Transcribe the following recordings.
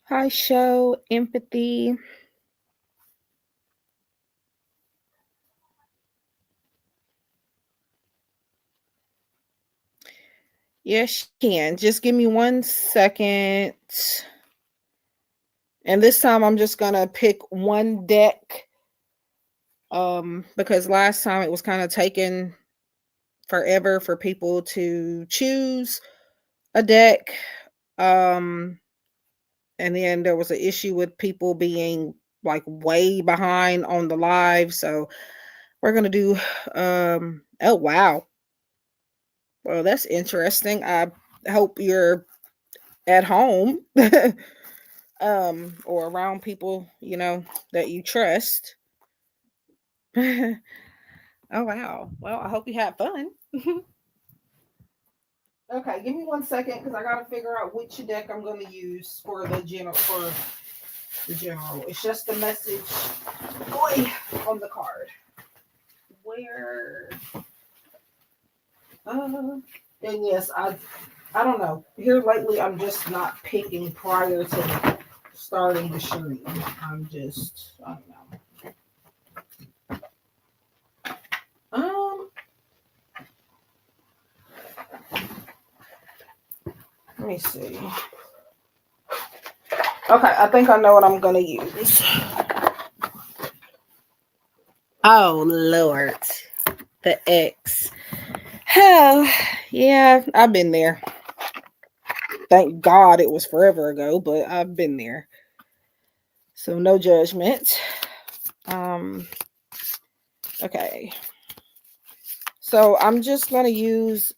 Hi, show empathy. Yes, you can. Just give me 1 second. And this time I'm just gonna pick one deck. Because last time it was kind of taking forever for people to choose a deck. Um, and then there was an issue with people being like way behind on the live. So we're gonna do oh wow. Well, that's interesting. I hope you're at home or around people, that you trust. Oh wow. Well, I hope you had fun. Okay, give me 1 second because I gotta figure out which deck I'm gonna use for the general. It's just the message boy on the card. Where and yes, I don't know. Here lately I'm just not picking prior to starting the stream. I don't know. Let me see. Okay, I think I know what I'm gonna use. Oh Lord, the X. Hell, yeah, I've been there. Thank God it was forever ago, but I've been there. So no judgment. Um, okay. So I'm just gonna use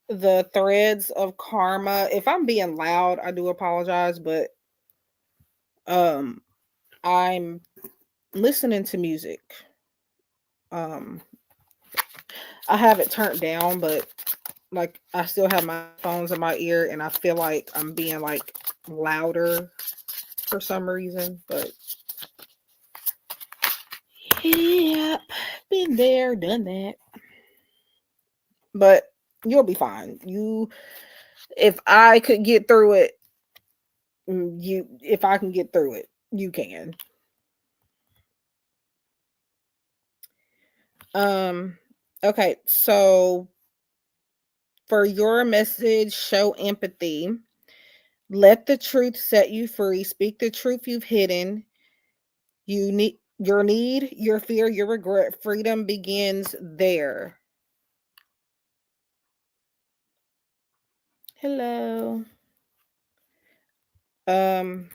the threads of karma. If I'm being loud, I do apologize, but um I'm listening to music. Um I have it turned down, but like I still have my phones in my ear and I feel like I'm being like louder for some reason. But yeah, been there, done that. But you'll be fine. If I could get through it, if I can get through it, you can. Um, okay, so for your message, show empathy. Let the truth set you free. Speak the truth you've hidden. Your fear, your regret. Freedom begins there. Hello. Um,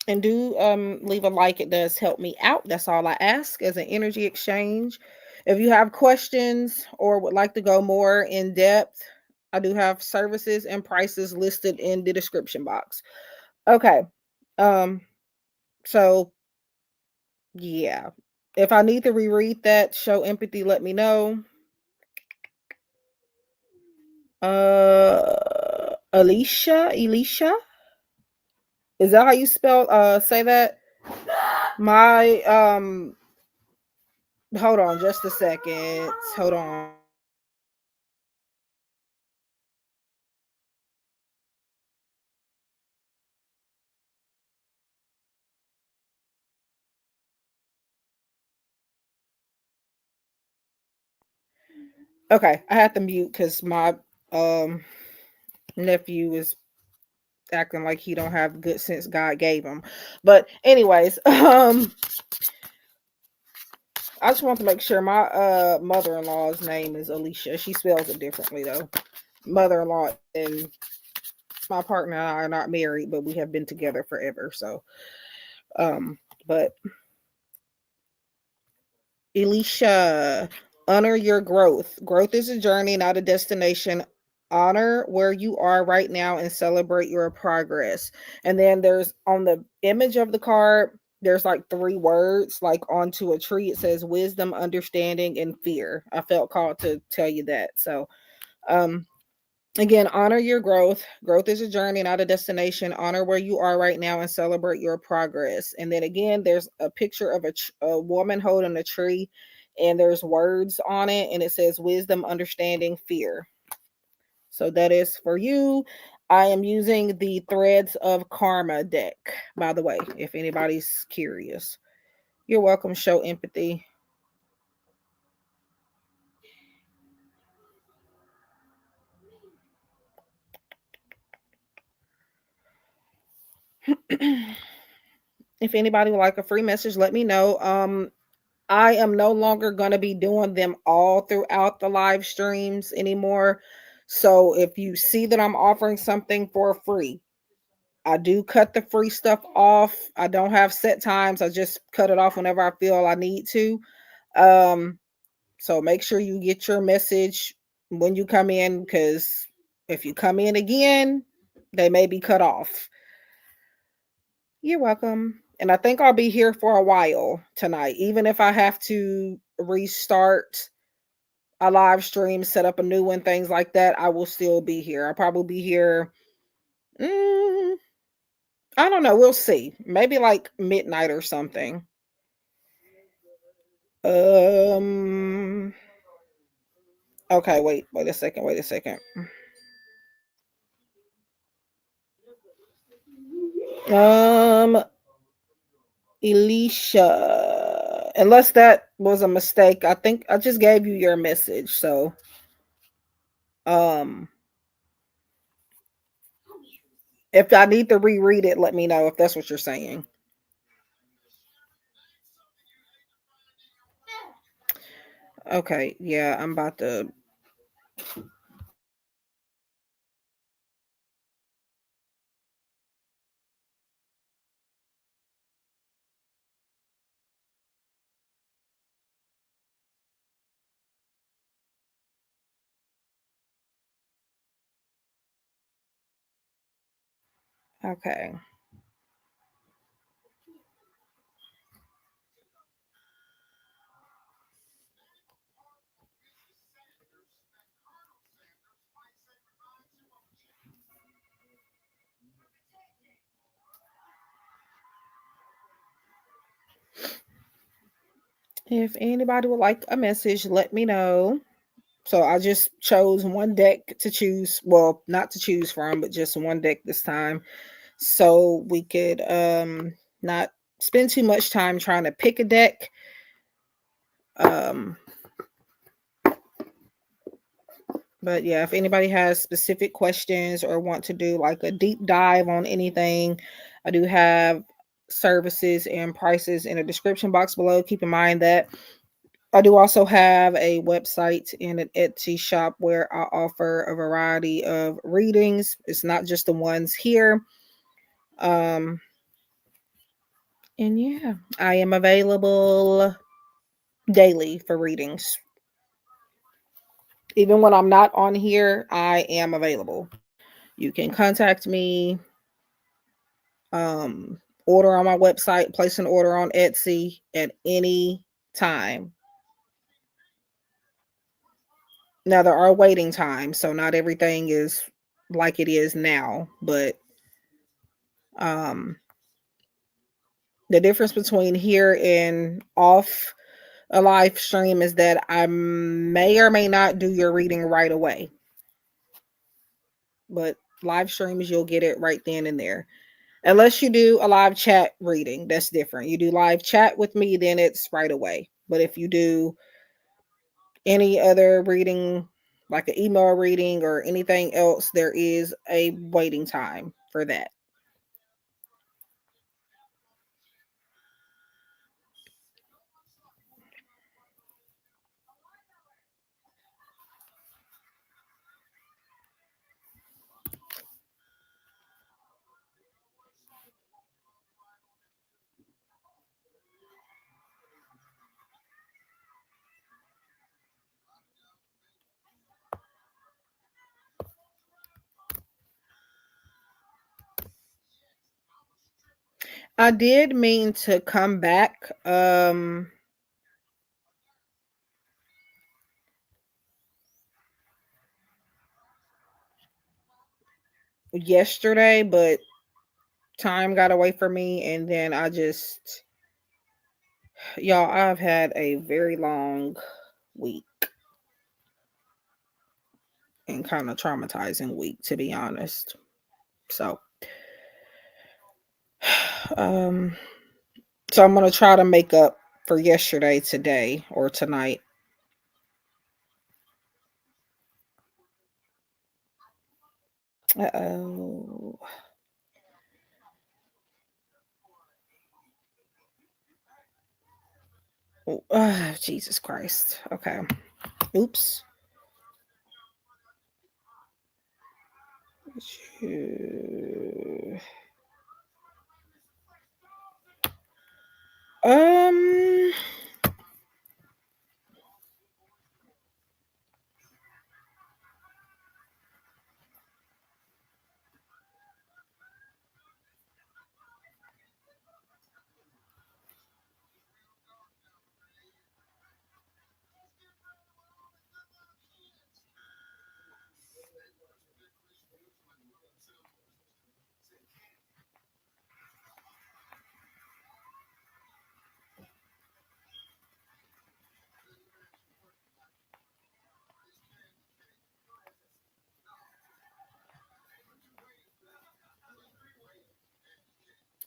and do leave a like. It does help me out. That's all I ask as an energy exchange. If you have questions or would like to go more in depth, I do have services and prices listed in the description box. Okay. Um, so yeah. If I need to reread that, show empathy, let me know. Alicia? Is that how you spell say that? My hold on just a second. Hold on. Okay, I had to mute because my um nephew is acting like he don't have good sense God gave him. But anyways, I just want to make sure my mother-in-law's name is Alicia. She spells it differently though. Mother-in-law and my partner and I are not married, but we have been together forever. So but Elisha, honor your growth. Growth is a journey, not a destination. Honor where you are right now and celebrate your progress. And then there's on the image of the card, there's like three words, like onto a tree. It says wisdom, understanding, and fear. I felt called to tell you that. So, um, again, honor your growth. Growth is a journey, not a destination. Honor where you are right now and celebrate your progress. And then again, there's a picture of a woman holding a tree, and there's words on it, and it says wisdom, understanding, fear. So that is for you. I am using the Threads of Karma deck, by the way, if anybody's curious. You're welcome, show empathy. If anybody would like a free message, let me know. I am no longer going to be doing them all throughout the live streams anymore. So if you see that I'm offering something for free, I do cut the free stuff off. I don't have set times. I just cut it off whenever I feel I need to. Um, so make sure you get your message when you come in, because if you come in again, they may be cut off. You're welcome. And I think I'll be here for a while tonight, even if I have to restart a live stream, set up a new one, things like that. I will still be here. I'll probably be here. Mm, I don't know. We'll see. Maybe like midnight or something. Um. Okay. Wait a second. Wait a second. Um. Elisha. Unless that was a mistake, I think I just gave you your message. So, um, if I need to reread it, let me know if that's what you're saying. Okay. Yeah, I'm about to. Okay. If anybody would like a message, let me know. So I just chose one deck to choose. Well, not to choose from, but just one deck this time. So we could not spend too much time trying to pick a deck. Um but yeah, if anybody has specific questions or want to do like a deep dive on anything, I do have services and prices in the description box below. Keep in mind that I do also have a website and an Etsy shop where I offer a variety of readings. It's not just the ones here. Um, and yeah, I am available daily for readings. Even when I'm not on here, I am available. You can contact me, order on my website, place an order on Etsy at any time. Now there are waiting times, so not everything is like it is now, but um the difference between here and off a live stream is that I may or may not do your reading right away. But live streams, you'll get it right then and there. Unless you do a live chat reading, that's different. You do live chat with me, then it's right away. But if you do any other reading, like an email reading or anything else, there is a waiting time for that. I did mean to come back yesterday, but time got away from me, and then I just, y'all, I've had a very long week and kind of traumatizing week, to be honest. So, um, so I'm gonna try to make up for yesterday today or tonight. Uh-oh. Jesus Christ. Okay. Oops. Um.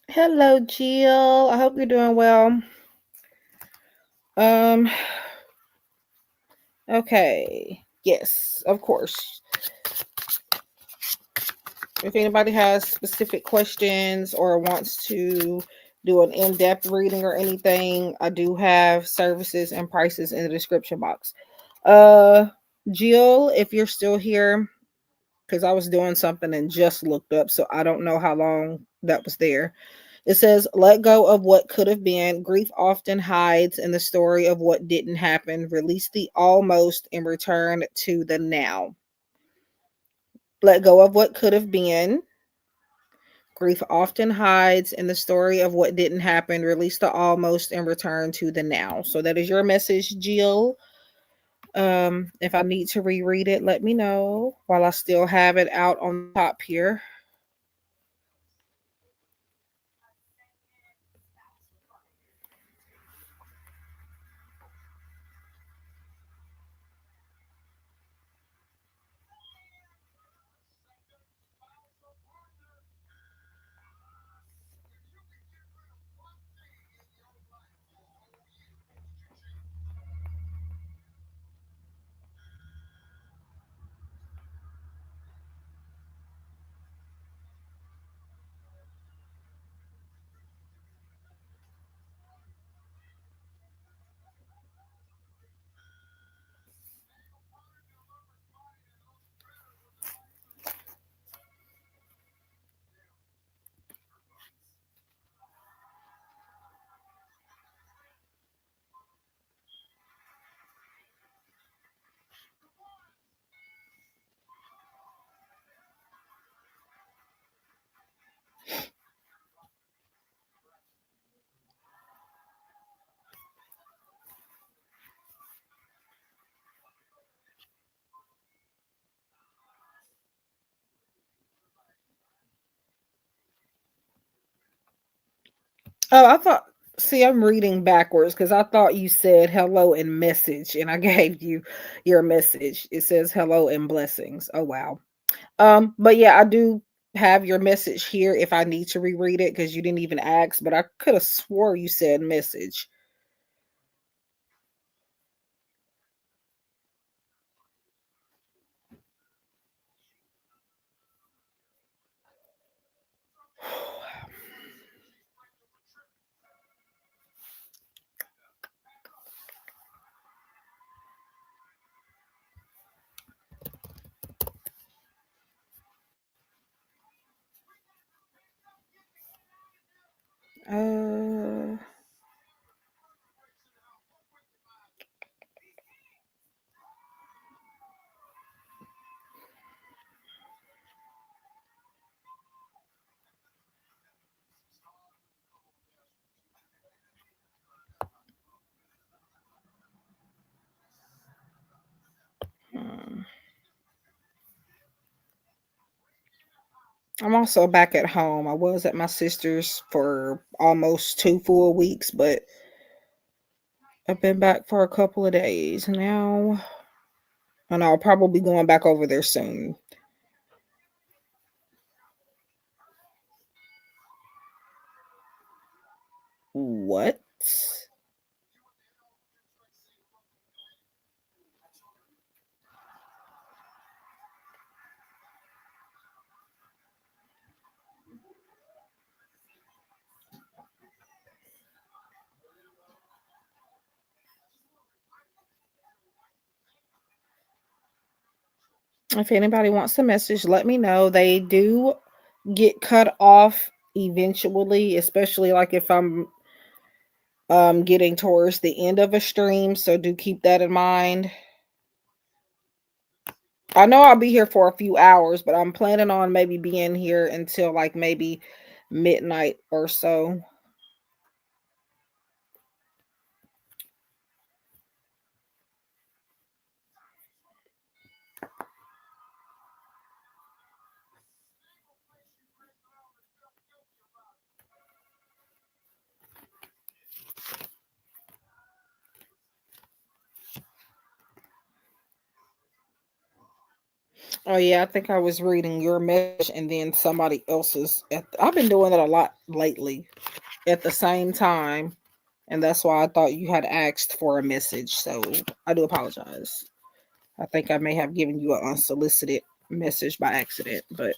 Hello, Jill. I hope you're doing well. Um. Okay. Yes, of course. If anybody has specific questions or wants to do an in-depth reading or anything, I do have services and prices in the description box. Uh, Jill, if you're still here, because I was doing something and just looked up, so I don't know how long that was there. It says, let go of what could have been. Grief often hides in the story of what didn't happen. Release the almost and return to the now. Let go of what could have been. Grief often hides in the story of what didn't happen. Release the almost and return to the now. So that is your message, Jill. If I need to reread it, let me know while I still have it out on top here. Oh, I thought, see, I'm reading backwards because I thought you said hello and message, and I gave you your message. It says hello and blessings. Oh, wow. But yeah, I do have your message here if I need to reread it because you didn't even ask, but I could have swore you said message. Uh, hmm. I'm also back at home. I was at my sister's for almost 2 full weeks, but I've been back for a couple of days now, and I'll probably be going back over there soon. what? If anybody wants to message, let me know. They do get cut off eventually, especially like if I'm getting towards the end of a stream, so do keep that in mind. I know I'll be here for a few hours, but I'm planning on maybe being here until like maybe midnight or so. Oh yeah, I think I was reading your message and then somebody else's. I've been doing that a lot lately at the same time, and that's why I thought you had asked for a message. So I do apologize. I think I may have given you an unsolicited message by accident, but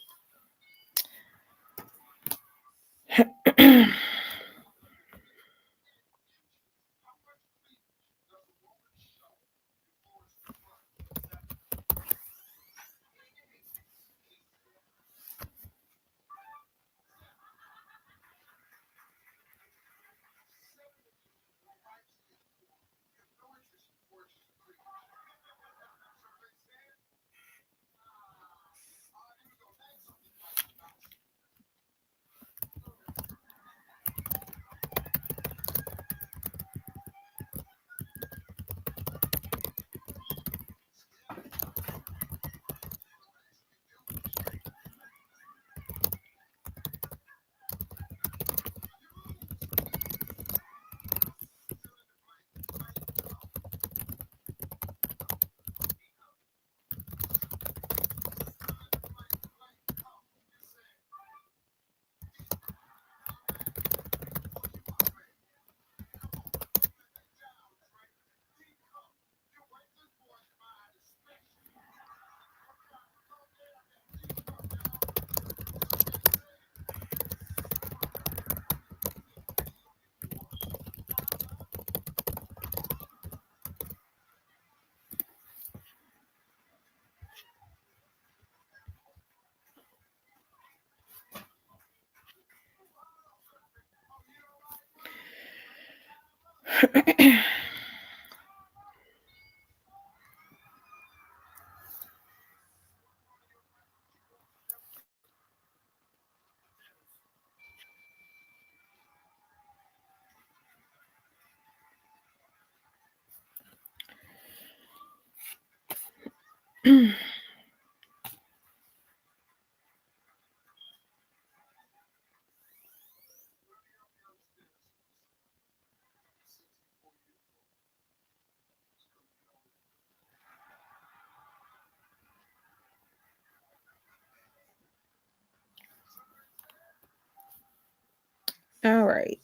all right.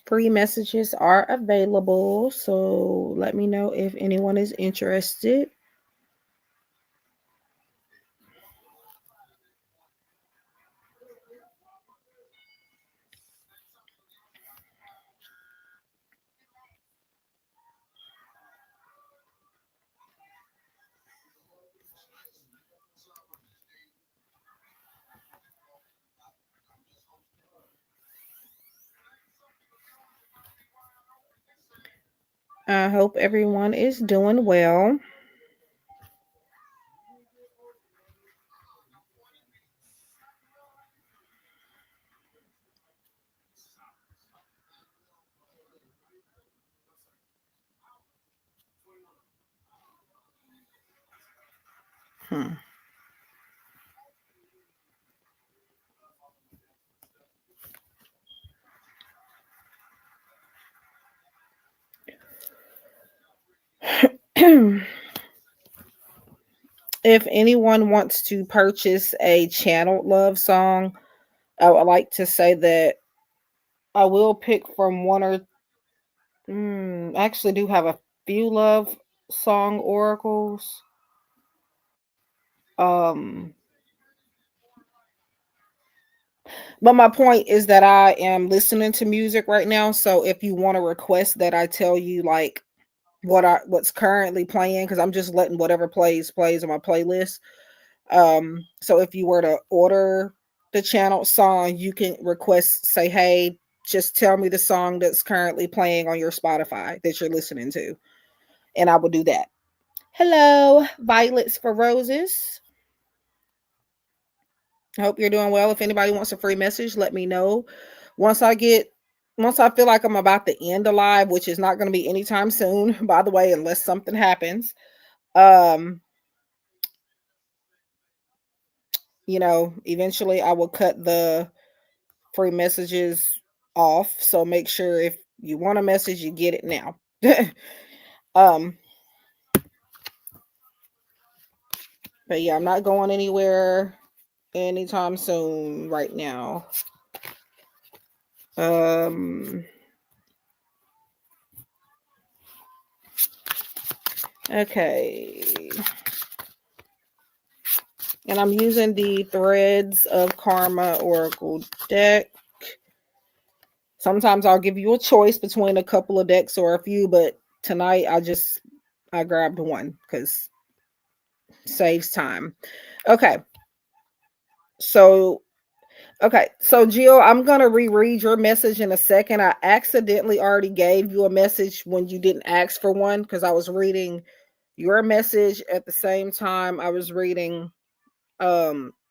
Free messages are available, so let me know if anyone is interested. I hope everyone is doing well. Hmm. If anyone wants to purchase a channeled love song, I would like to say that I will pick from one or I actually do have a few love song oracles. Um, but my point is that I am listening to music right now. So if you want to request that I tell you like what's currently playing, because I'm just letting whatever plays on my playlist. So if you were to order the channel song, you can request, say, hey, just tell me the song that's currently playing on your Spotify that you're listening to, and I will do that. Hello, Violets for Roses. I hope you're doing well. If anybody wants a free message, let me know. Once I get once I feel like I'm about to end the live, which is not going to be anytime soon, by the way, unless something happens. Um, eventually I will cut the free messages off. So make sure if you want a message, you get it now. um, but yeah, I'm not going anywhere anytime soon right now. Um, okay. And I'm using the Threads of Karma Oracle deck. Sometimes I'll give you a choice between a couple of decks or a few, but tonight I grabbed one because saves time. Okay. So Jill, I'm gonna reread your message in a second. I accidentally already gave you a message when you didn't ask for one because I was reading your message at the same time I was reading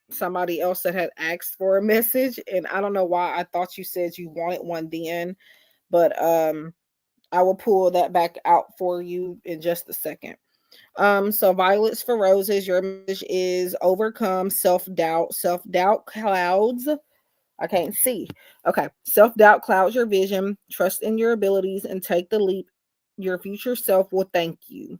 somebody else that had asked for a message, and I don't know why I thought you said you wanted one then, but I will pull that back out for you in just a second. So Violets for Roses, your message is overcome self-doubt. Self-doubt clouds. I can't see. Okay. Self-doubt clouds your vision. Trust in your abilities and take the leap. Your future self will thank you.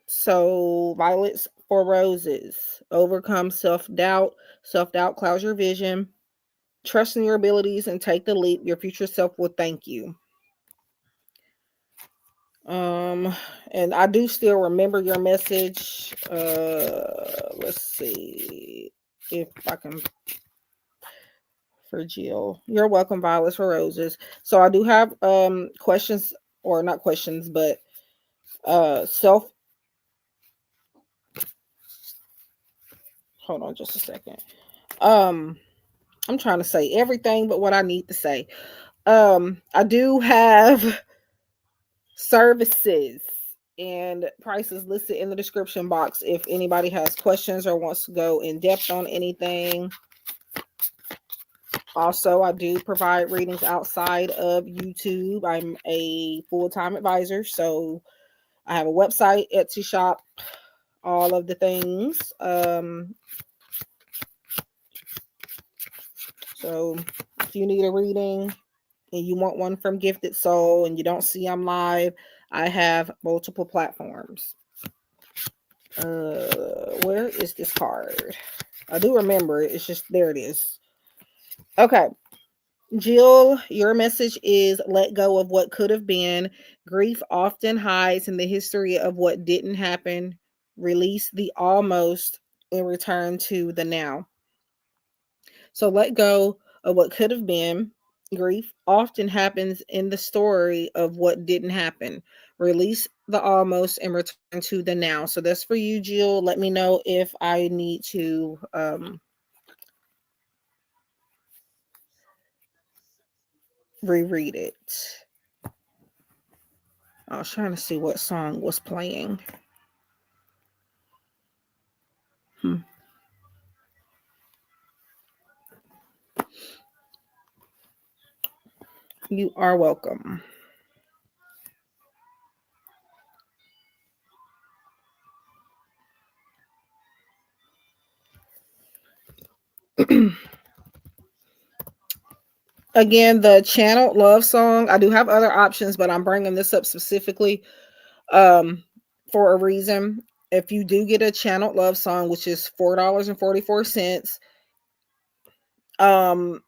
So Violets for Roses. Overcome self-doubt. Self-doubt clouds your vision. Trust in your abilities and take the leap. Your future self will thank you. Um, and I do still remember your message. Let's see if I can for Jill. You're welcome, Violets for Roses. So I do have questions, or not questions, but self hold on just a second. Um I'm trying to say everything but what I need to say. I do have services and prices listed in the description box if anybody has questions or wants to go in depth on anything. Also, I do provide readings outside of YouTube. I'm a full-time advisor, so I have a website, Etsy shop, all of the things. So if you need a reading and you want one from Gifted Soul and you don't see I'm live, I have multiple platforms. Where is this card? I do remember it. It's just there it is. Okay. Jill, your message is let go of what could have been. Grief often hides in the history of what didn't happen. Release the almost and return to the now. So let go of what could have been. Grief often happens in the story of what didn't happen. Release the almost and return to the now. So that's for you, Jill. Let me know if I need to reread it. I was trying to see what song was playing. You are welcome. Again, the channel love song. I do have other options, but I'm bringing this up specifically for a reason. If you do get a channeled love song, which is $4.44, um,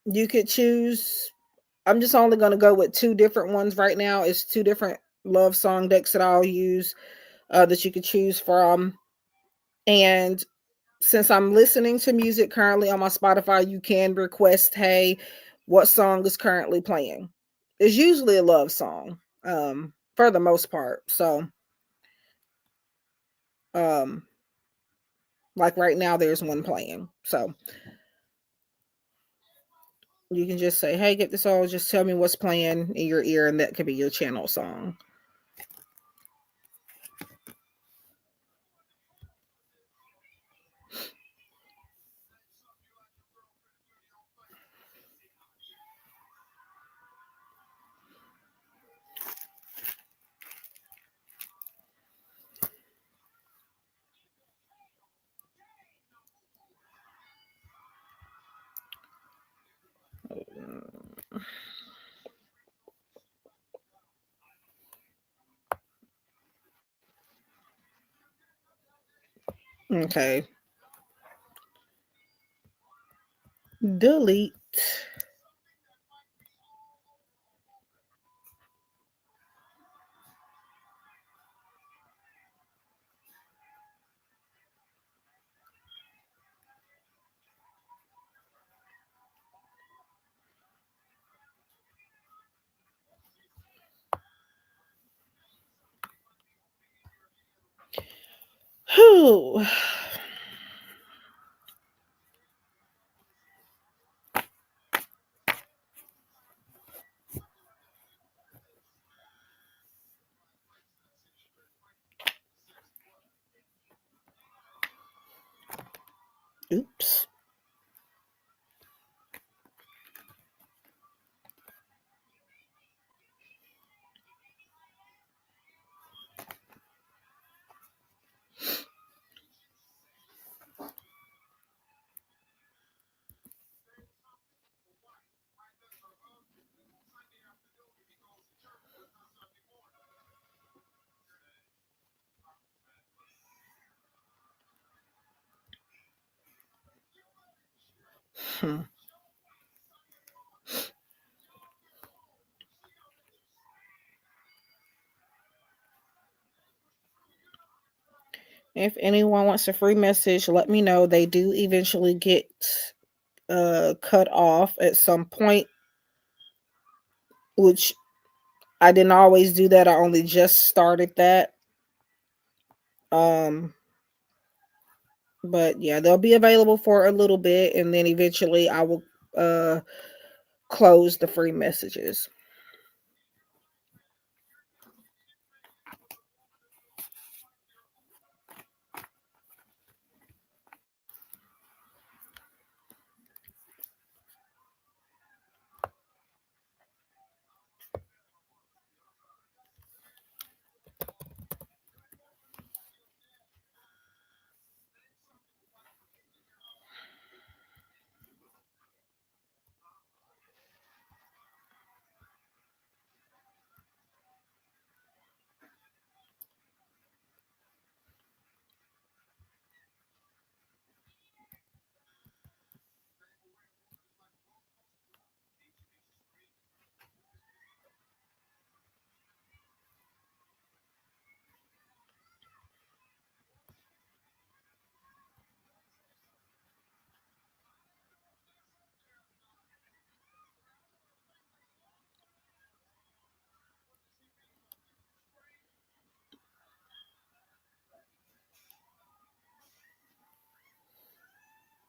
you could choose. I'm just only going to go with two different ones right now. It's two different love song decks that I'll use that you could choose from. And since I'm listening to music currently on my Spotify, you can request, hey, what song is currently playing? It's usually a love song, for the most part. So, um, like right now, there's one playing. So you can just say, hey, get this all, just tell me what's playing in your ear, and that could be your channel song. Okay. Delete. Whew. Oops. Hmm. If anyone wants a free message, let me know. They do eventually get cut off at some point, which I didn't always do that. I only just started that. Um, but yeah, they'll be available for a little bit, and then eventually I will uh close the free messages.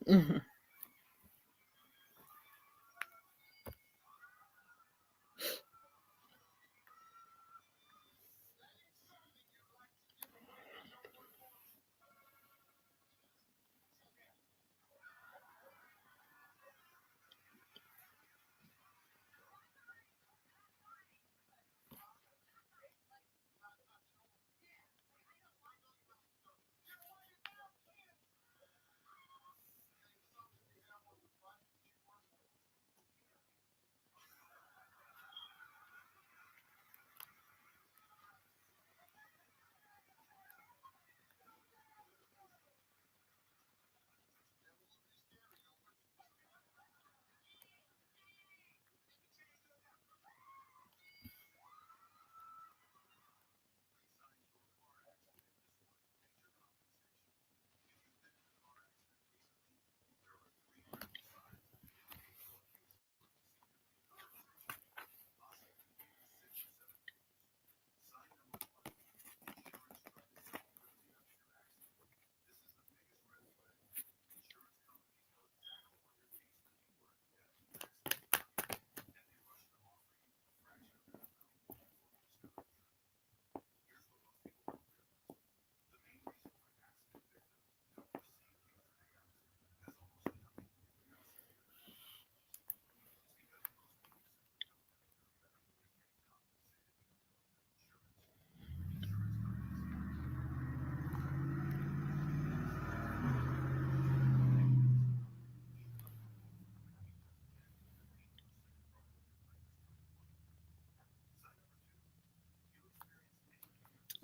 Mhm.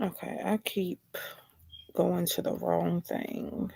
Okay, I keep going to the wrong thing.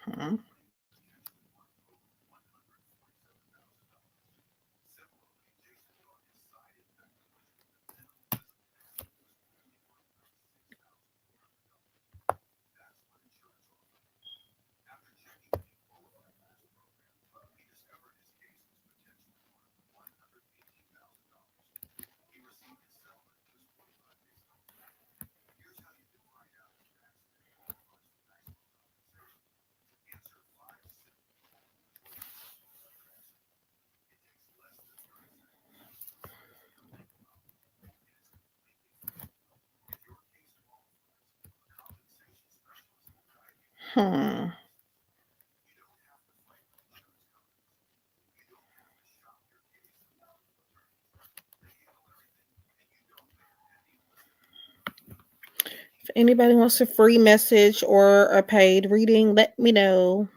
Hmm. Hmm. If anybody wants a free message or a paid reading, let me know.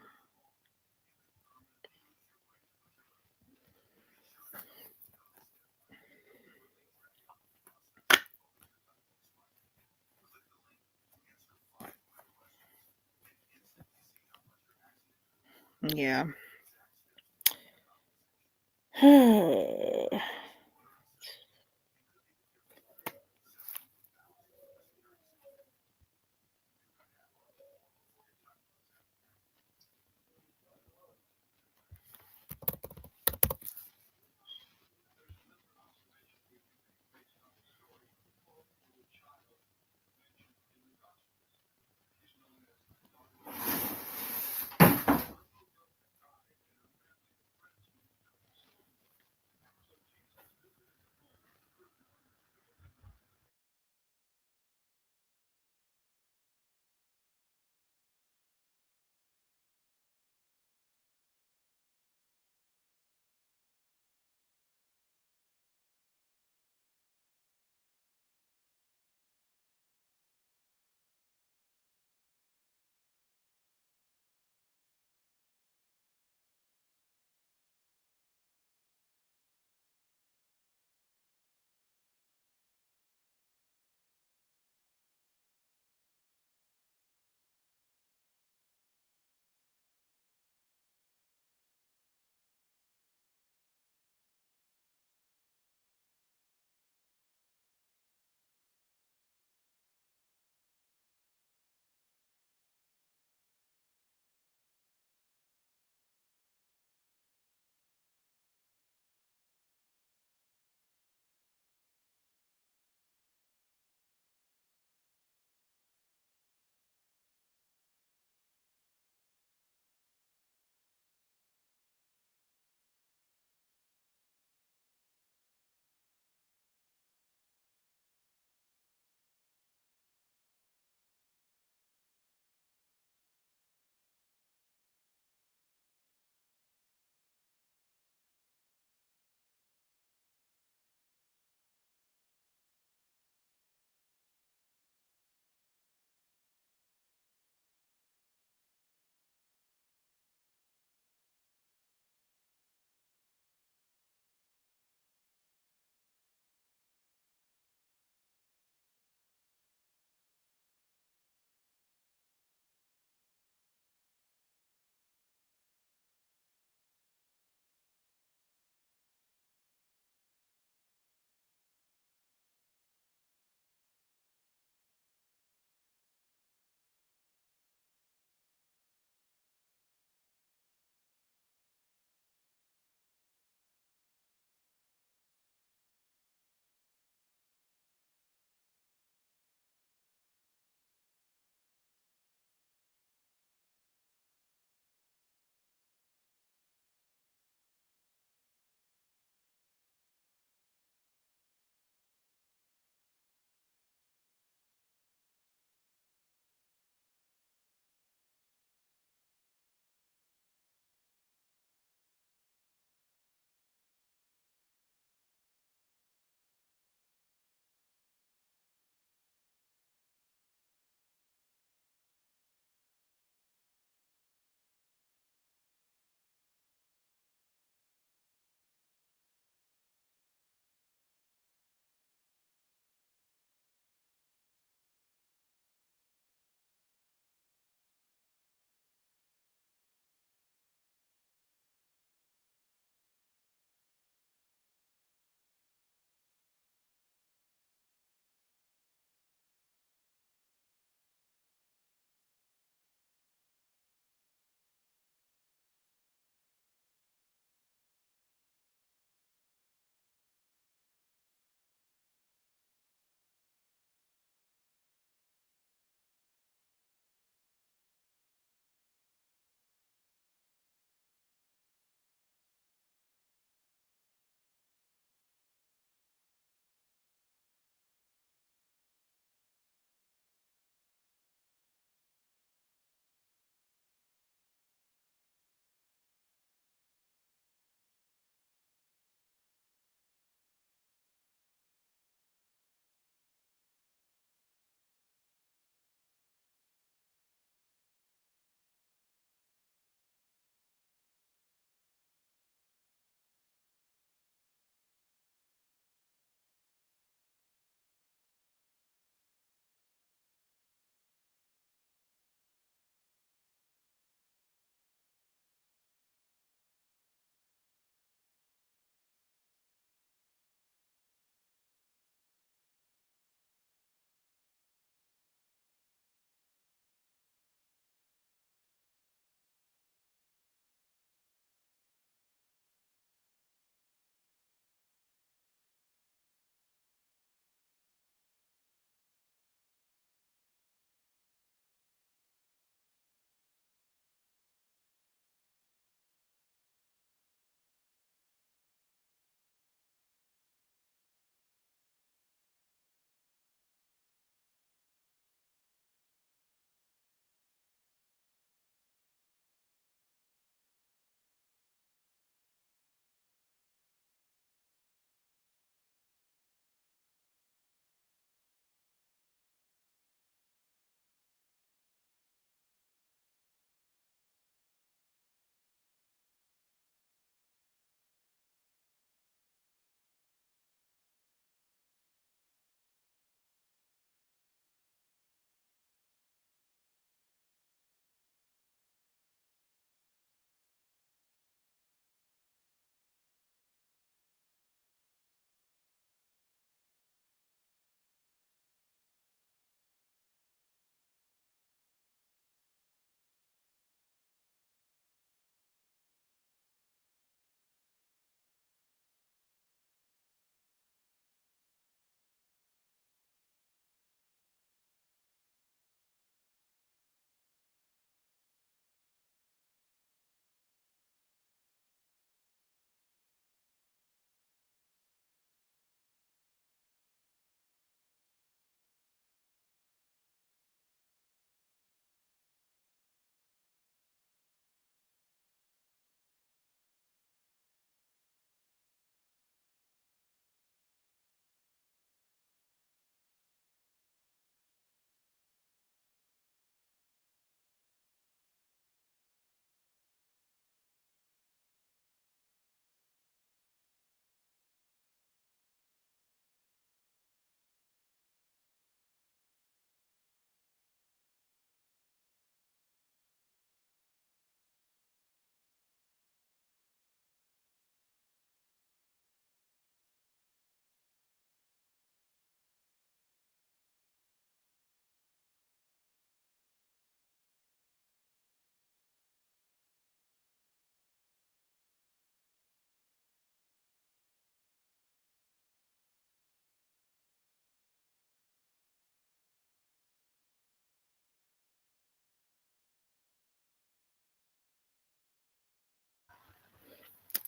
Yeah.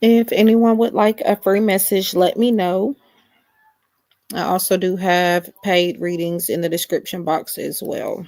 If anyone would like a free message, let me know. I also do have paid readings in the description box as well.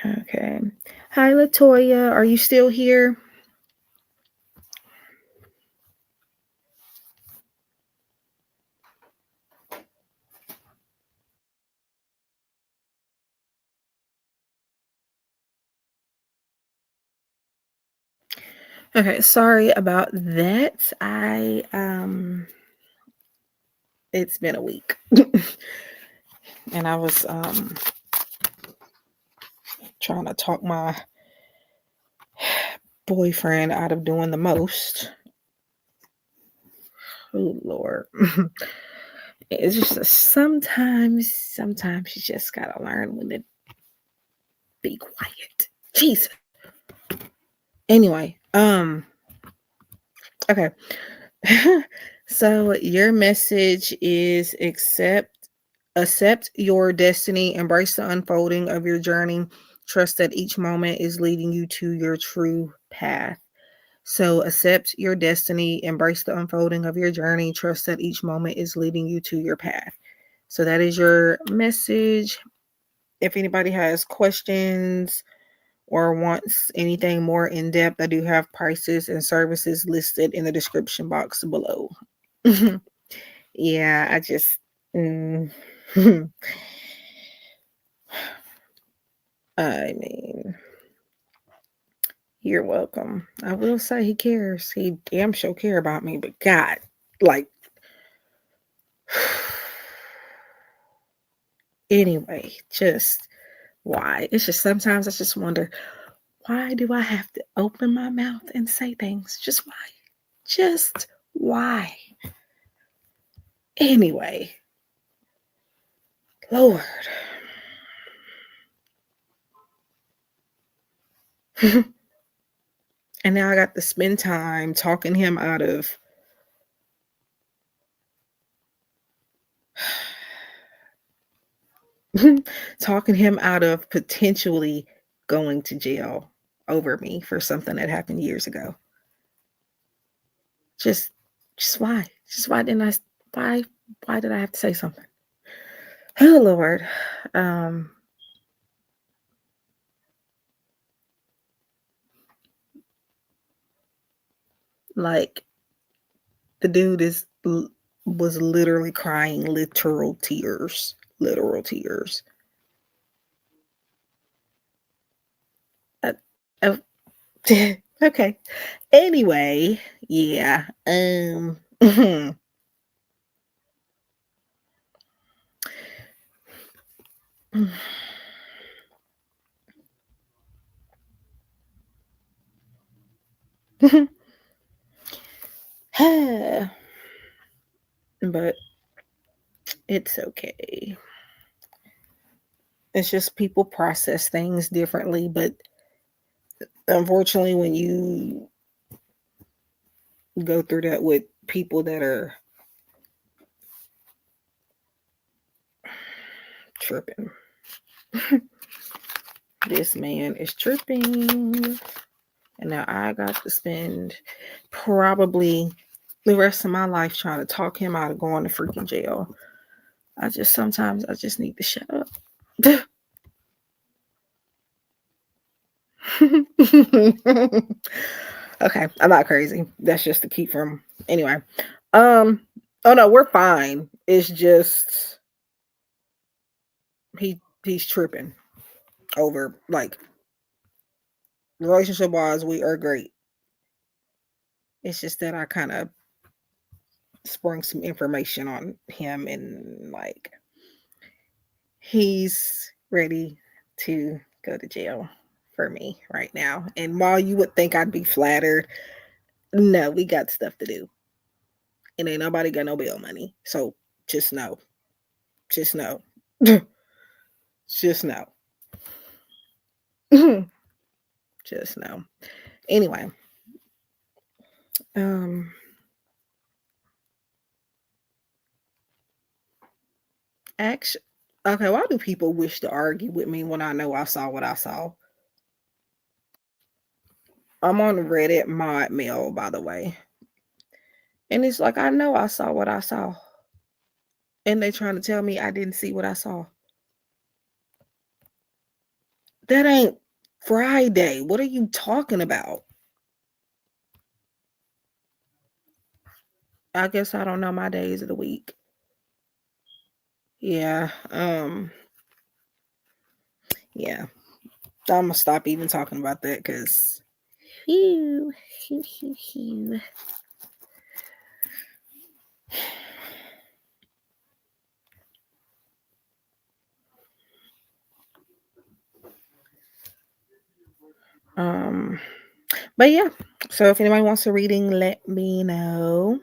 Okay. Hi, Latoya. Are you still here? Okay, sorry about that. It's been a week. And I was trying to talk my boyfriend out of doing the most. Oh Lord. It's just sometimes you just gotta learn when to be quiet. Jesus. Anyway, okay. So your message is accept your destiny, embrace the unfolding of your journey, trust that each moment is leading you to your true path. So accept your destiny, embrace the unfolding of your journey, trust that each moment is leading you to your path. So that is your message. If anybody has questions or wants anything more in depth, I do have prices and services listed in the description box below. Yeah, I just mm, I mean, you're welcome. I will say he cares. He damn sure care about me, but God, like anyway, just why? It's just sometimes I just wonder, why do I have to open my mouth and say things? Just why? Just why? Anyway, Lord. And now I got to spend time talking him out of talking him out of potentially going to jail over me for something that happened years ago. Just just why? Just why didn't I why why did I have to say something? Oh Lord. Um like the dude was literally crying literal tears. Literal tears. Uh, uh, okay. Anyway, yeah. But it's okay. It's just people process things differently, but unfortunately when you go through that with people that are tripping. This man is tripping. And now I got to spend probably the rest of my life trying to talk him out of going to freaking jail. Sometimes I just need to shut up. Okay, I'm not crazy. That's just to keep from anyway. Um oh no, we're fine. It's just he's tripping over like relationship wise we are great. It's just that I kind of sprung some information on him and like he's ready to go to jail for me right now. And while you would think I'd be flattered, no, we got stuff to do. And ain't nobody got no bail money. So just know. Just know. Just know. Just know. Anyway. Um actually okay, why do people wish to argue with me when I know I saw what I saw? I'm on Reddit mod mail, by the way. And it's like I know I saw what I saw. And they trying to tell me I didn't see what I saw. That ain't Friday. What are you talking about? I guess I don't know my days of the week. Yeah. Yeah. I'm gonna stop even talking about that because phew, phew, phew, phew. Um but yeah. So if anybody wants a reading, let me know.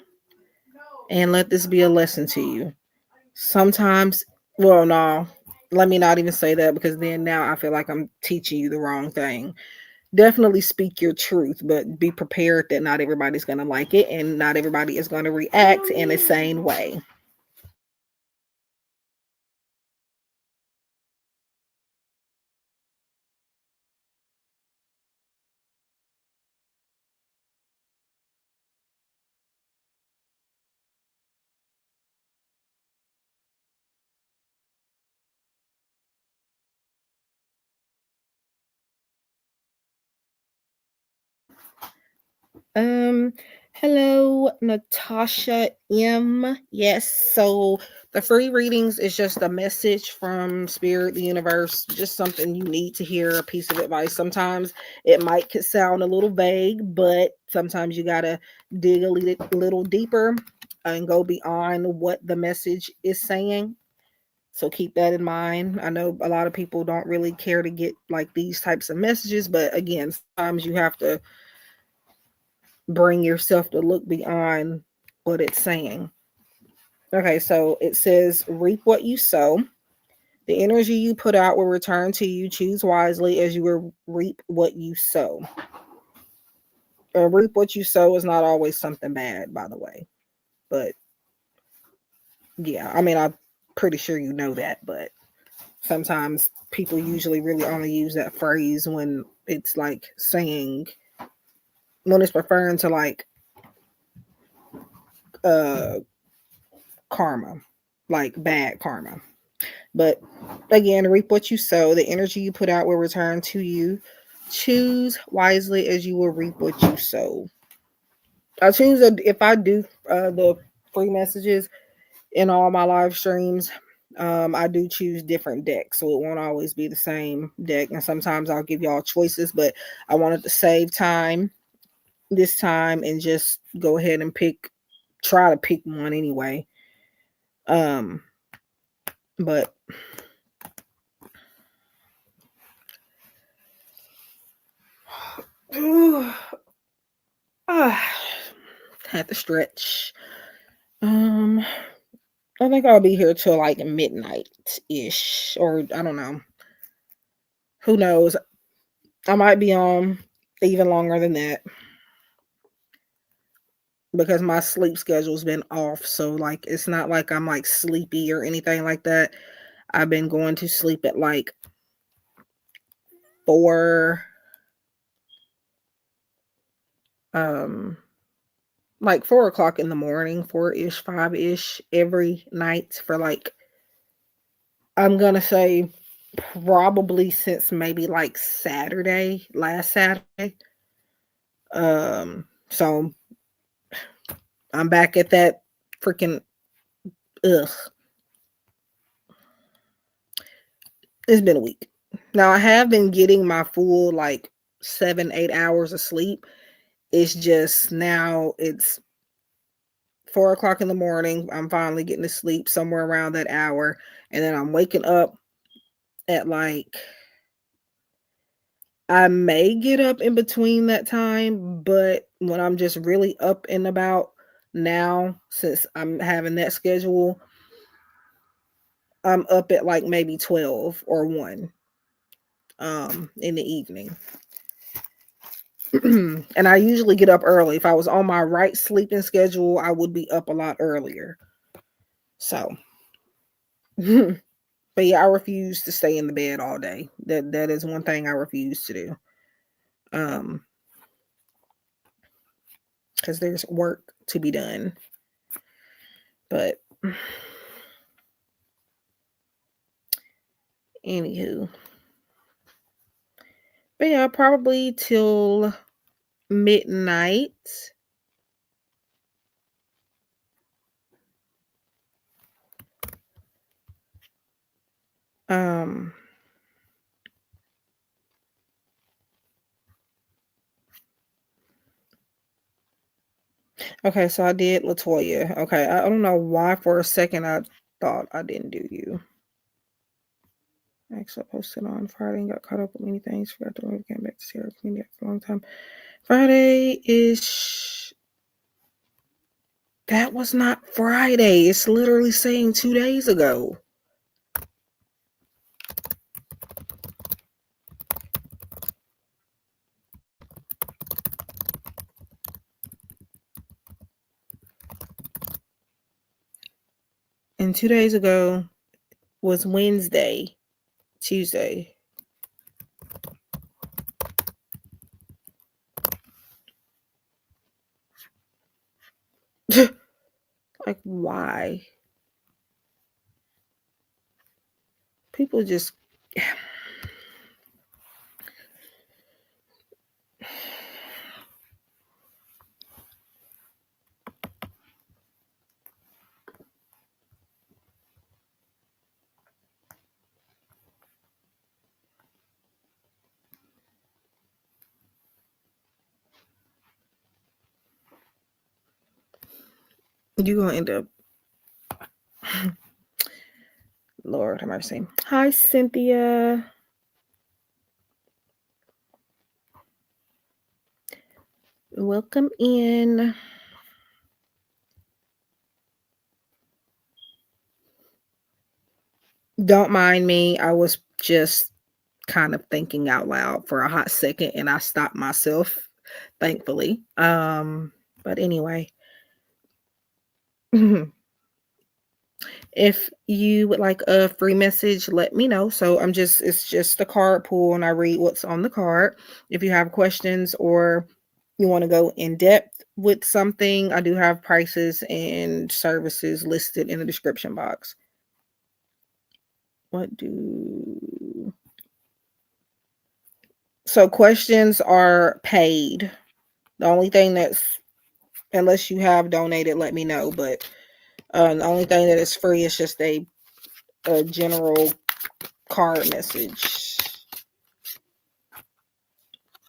And let this be a lesson to you. Sometimes, well, no, let me not even say that because then now I feel like I'm teaching you the wrong thing. Definitely speak your truth, but be prepared that not everybody's going to like it and not everybody is going to react in a sane way. Um, Hello, Natasha M. Yes, so the free readings is just a message from Spirit, the universe, just something you need to hear, a piece of advice. Sometimes it might sound a little vague, but sometimes you gotta dig a little deeper and go beyond what the message is saying. So keep that in mind. I know a lot of people don't really care to get like these types of messages, but again, sometimes you have to bring yourself to look beyond what it's saying. Okay, so it says, reap what you sow. The energy you put out will return to you. Choose wisely as you will reap what you sow. Reap what you sow is not always something bad, by the way. But yeah, I mean, I'm pretty sure you know that, but sometimes people usually really only use that phrase when it's like saying, when it's referring to like uh karma, like bad karma. But again, reap what you sow. The energy you put out will return to you. Choose wisely as you will reap what you sow. I choose if I do the free messages in all my live streams. I do choose different decks, so it won't always be the same deck. And sometimes I'll give y'all choices, but I wanted to save time this time and just go ahead and try to pick one anyway. Um, but had to stretch. Um, I think I'll be here till like midnight ish, or I don't know. Who knows? I might be on even longer than that because my sleep schedule's been off. So like, it's not like I'm like sleepy or anything like that. I've been going to sleep at four, um, like 4 o'clock in the morning, 4 ish, 5 ish every night for like, I'm gonna say probably since maybe like last Saturday. So I'm back at that freaking ugh. It's been a week. Now I have been getting my full like 7, 8 hours of sleep. It's just now it's 4 o'clock in the morning. I'm finally getting to sleep somewhere around that hour. And then I'm waking up at like, I may get up in between that time, but when I'm just really up and about now, since I'm having that schedule, I'm up at like maybe 12 or 1 in the evening. And I usually get up early. If I was on my right sleeping schedule, I would be up a lot earlier. So, but yeah, I refuse to stay in the bed all day. That is one thing I refuse to do. Um, because there's work to be done. But anywho, But yeah, probably till midnight. Um okay, so I did Latoya. Okay, I don't know why for a second I thought I didn't do you. I actually posted on Friday and got caught up with many things. Forgot to really came back to see our community for a long time. Friday is that was not Friday. It's literally saying 2 days ago. And 2 days ago was Wednesday, Tuesday. Like, why? People just. You're going to end up. Lord have mercy. Hi, Cynthia. Welcome in. Don't mind me. I was just kind of thinking out loud for a hot second and I stopped myself, thankfully. But anyway. If you would like a free message, let me know. So it's just a card pool and I read what's on the card. If you have questions or you want to go in depth with something, I do have prices and services listed in the description box. So questions are paid. The only thing unless you have donated, let me know. But the only thing that is free is just a general card message.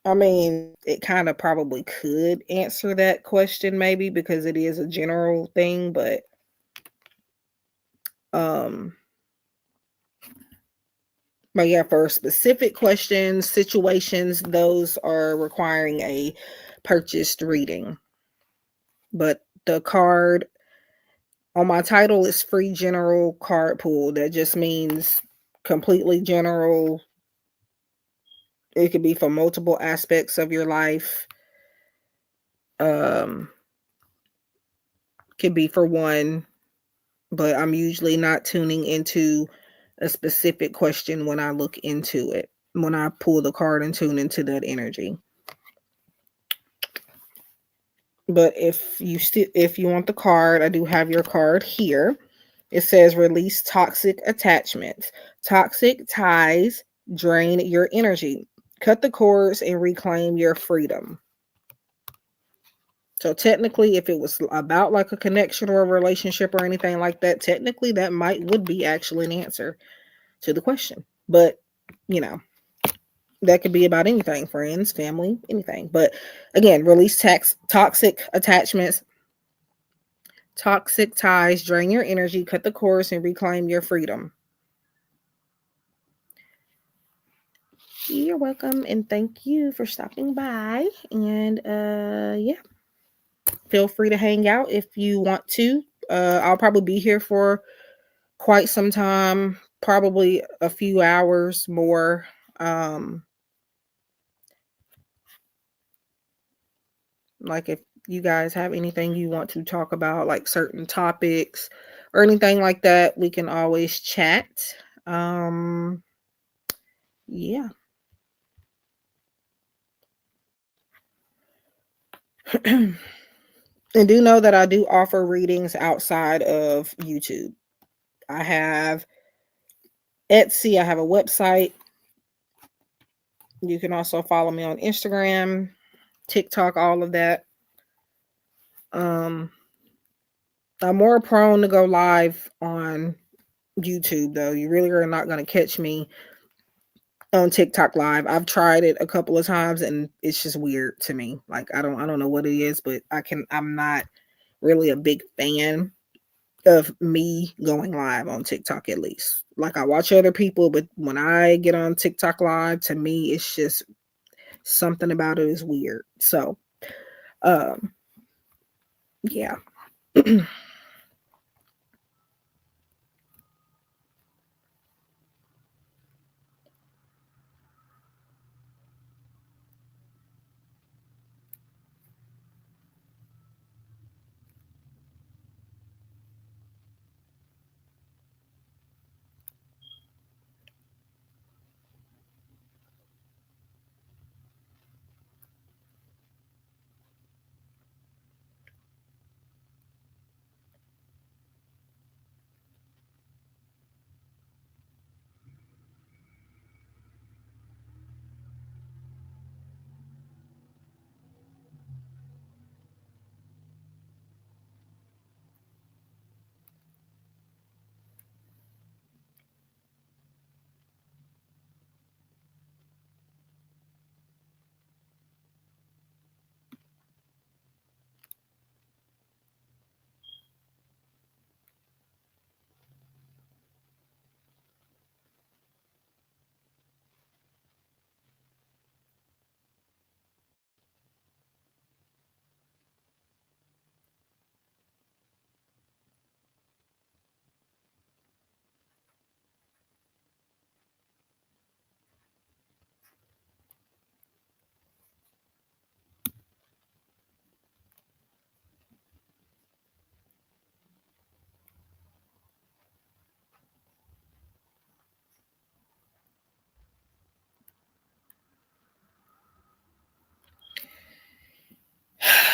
I mean, it kind of probably could answer that question maybe because it is a general thing, but yeah, for specific questions, situations, those are requiring a purchased reading. But the card on my title is free general card pool. That just means completely general. It could be for multiple aspects of your life. Could be for one, but I'm usually not tuning into a specific question when I look into it. When I pull the card and tune into that energy. But if you want the card, I do have your card here. It says release toxic attachments. Toxic ties drain your energy. Cut the cords and reclaim your freedom. So technically, if it was about like a connection or a relationship or anything like that, technically that would be actually an answer to the question. But, that could be about anything, friends, family, anything. But again, release toxic attachments. Toxic ties drain your energy, cut the cords, and reclaim your freedom. You're welcome, and thank you for stopping by. And yeah, feel free to hang out if you want to. I'll probably be here for quite some time, probably a few hours more. Like if you guys have anything you want to talk about, like certain topics or anything like that, we can always chat. Yeah. And do know that I do offer readings outside of YouTube. I have Etsy, I have a website. You can also follow me on Instagram, TikTok, all of that. Um, I'm more prone to go live on YouTube though. You really are not going to catch me on TikTok live. I've tried it a couple of times and it's just weird to me. Like I don't know what it is, but I'm not really a big fan of me going live on TikTok at least. Like I watch other people, but when I get on TikTok live, to me it's just something about it is weird. So, um yeah.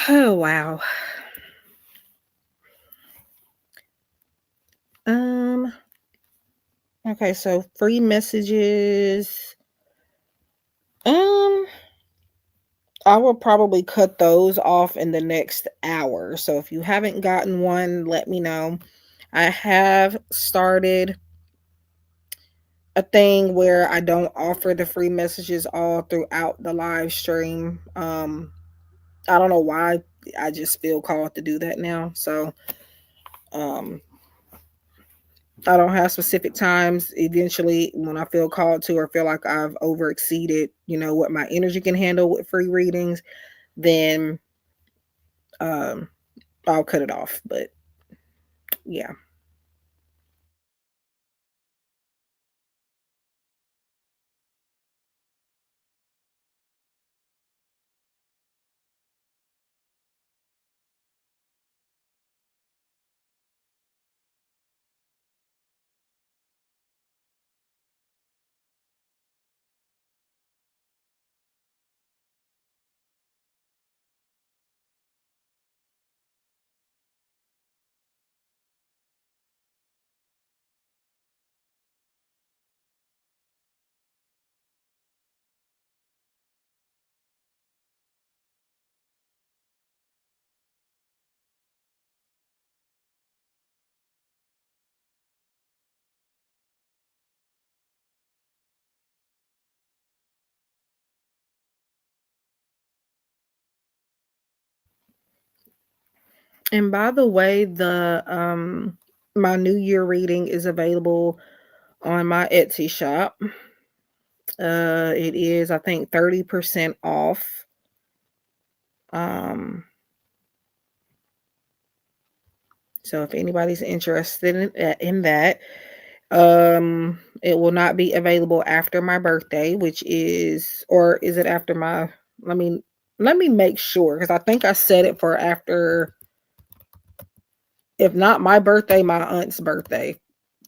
Oh wow. Um okay, so free messages. Um I will probably cut those off in the next hour. So if you haven't gotten one, let me know. I have started a thing where I don't offer the free messages all throughout the live stream. I don't know why. I just feel called to do that now. So um I don't have specific times. Eventually, when I feel called to or feel like I've over exceeded, what my energy can handle with free readings, then um I'll cut it off. But yeah. And by the way, the my New Year reading is available on my Etsy shop. It is, I think, 30% off. Um, so if anybody's interested in that, it will not be available after my birthday, which is, or is it after my? Let me let me make sure because I think I set it for after, if not my birthday, my aunt's birthday.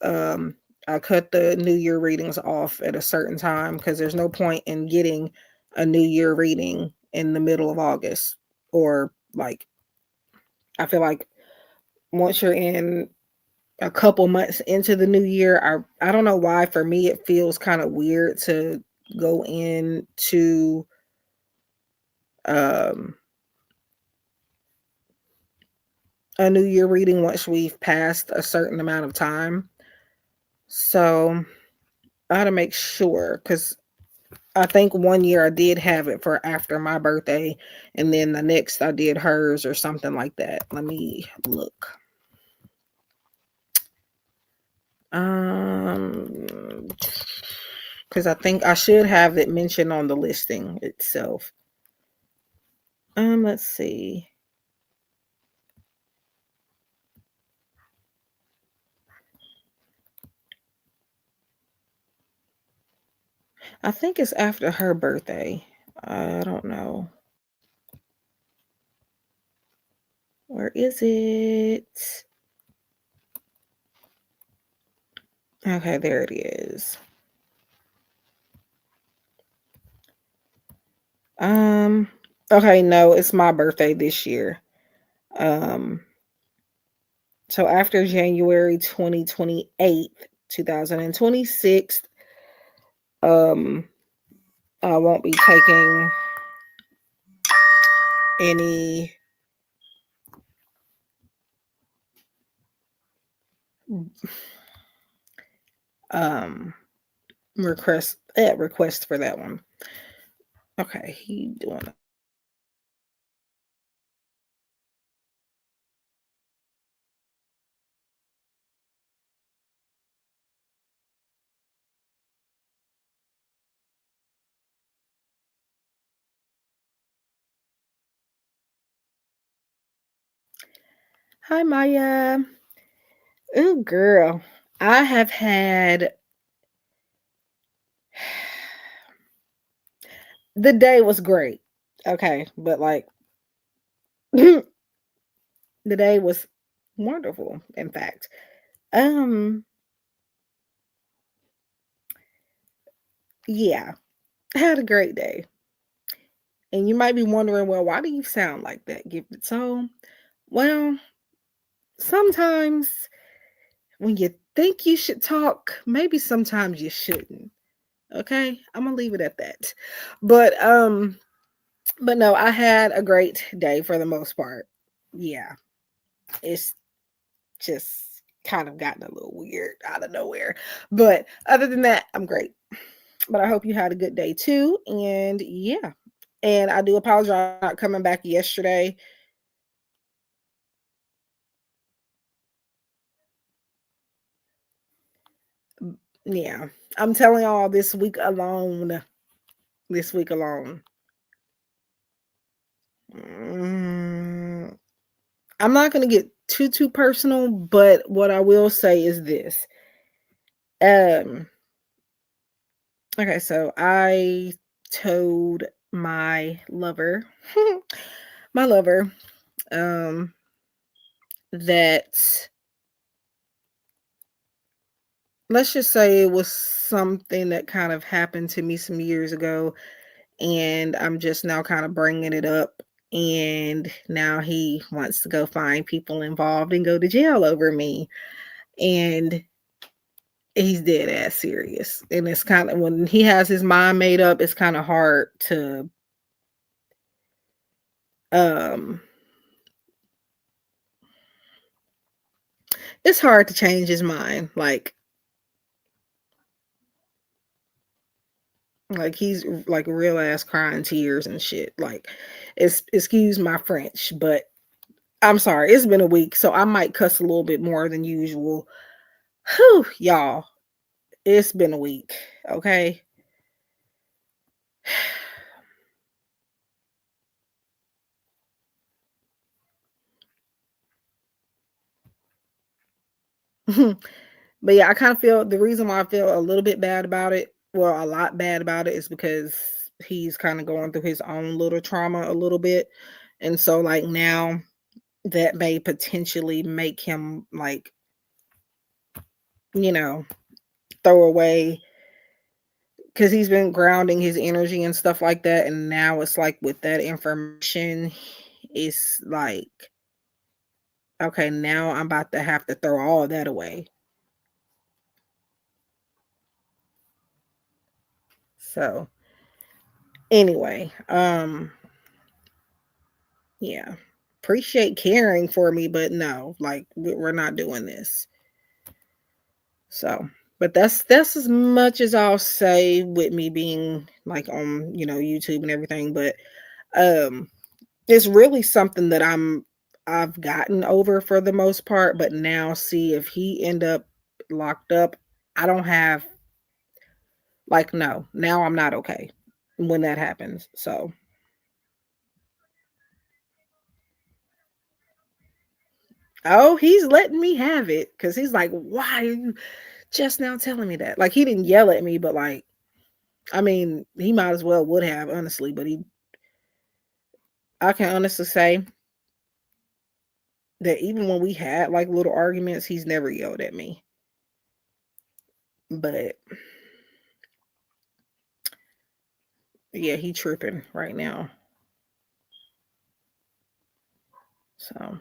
Um, I cut the New Year readings off at a certain time because there's no point in getting a New Year reading in the middle of August, or like, I feel like once you're in a couple months into the new year, I don't know why, for me it feels kind of weird to go into um a new year reading once we've passed a certain amount of time. So I had to make sure because I think one year I did have it for after my birthday, and then the next I did hers or something like that. Let me look. Because I think I should have it mentioned on the listing itself. Let's see. I think it's after her birthday. I don't know. Where is it? Okay, there it is. Okay, no, it's my birthday this year. Um, so after January 2028, 2026, um, I won't be taking any um request for that one. Okay, he doing it. Hi Maya. Ooh girl. I have had the day was great. Okay, but like the day was wonderful, in fact. Um yeah, I had a great day. And you might be wondering, well, why do you sound like that, Gifted Soul? Well, sometimes when you think you should talk, maybe sometimes you shouldn't. Okay? I'm gonna leave it at that. But but no, I had a great day for the most part. Yeah. It's just kind of gotten a little weird out of nowhere. But other than that, I'm great. But I hope you had a good day too. And yeah. And I do apologize for not coming back yesterday. Yeah. I'm telling y'all this week alone. This week alone. Mm, I'm not going to get too personal, but what I will say is this. Um okay, so I told my lover my lover um that, let's just say it was something that kind of happened to me some years ago, and I'm just now kind of bringing it up, and now he wants to go find people involved and go to jail over me, and he's dead ass serious. And it's kind of, when he has his mind made up, it's kind of hard to um it's hard to change his mind. Like he's like real ass crying tears and shit. Like, it's, excuse my French, but I'm sorry. It's been a week, so I might cuss a little bit more than usual. Whew, y'all. It's been a week. Okay. But yeah, I kind of feel the reason why I feel a little bit bad about it, well, a lot bad about it, is because he's kind of going through his own little trauma a little bit. And so, like, now that may potentially make him, like, you know, throw away, because he's been grounding his energy and stuff like that. And now it's like with that information, it's like, okay, now I'm about to have to throw all of that away. So anyway, yeah. Appreciate caring for me, but no, like we're not doing this. So, but that's as much as I'll say with me being like on, YouTube and everything, but um it's really something that I've gotten over for the most part, but now see if he end up locked up, I don't have like no, now I'm not okay when that happens. So, oh, he's letting me have it cuz he's like, "Why are you just now telling me that?" Like he didn't yell at me, but like I mean, he might as well would have honestly, but he I can honestly say that even when we had like little arguments, he's never yelled at me. But yeah, he tripping right now. So,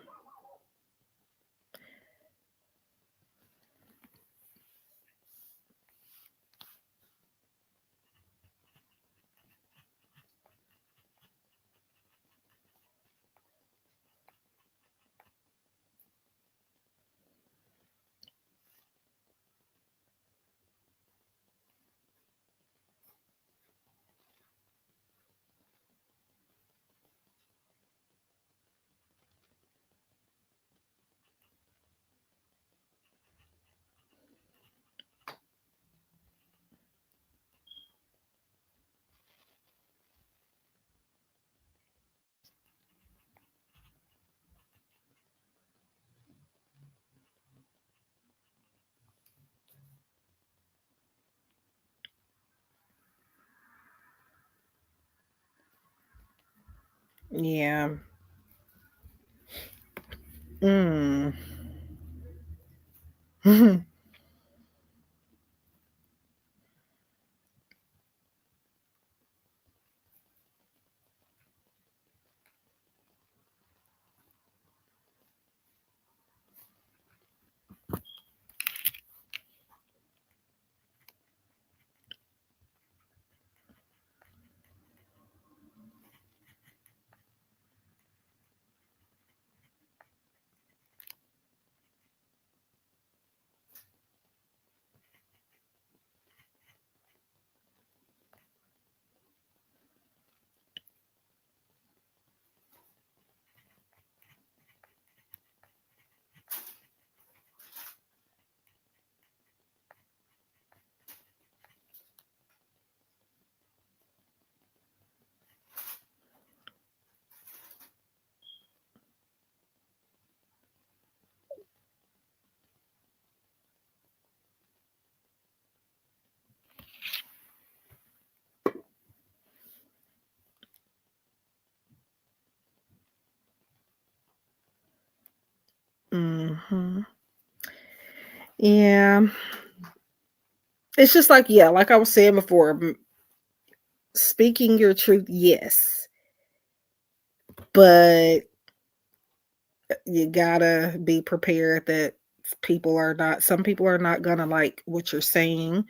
yeah. Mm. Hmm. Yeah. It's just like, yeah, like I was saying before, speaking your truth, yes, but you gotta be prepared that some people are not gonna like what you're saying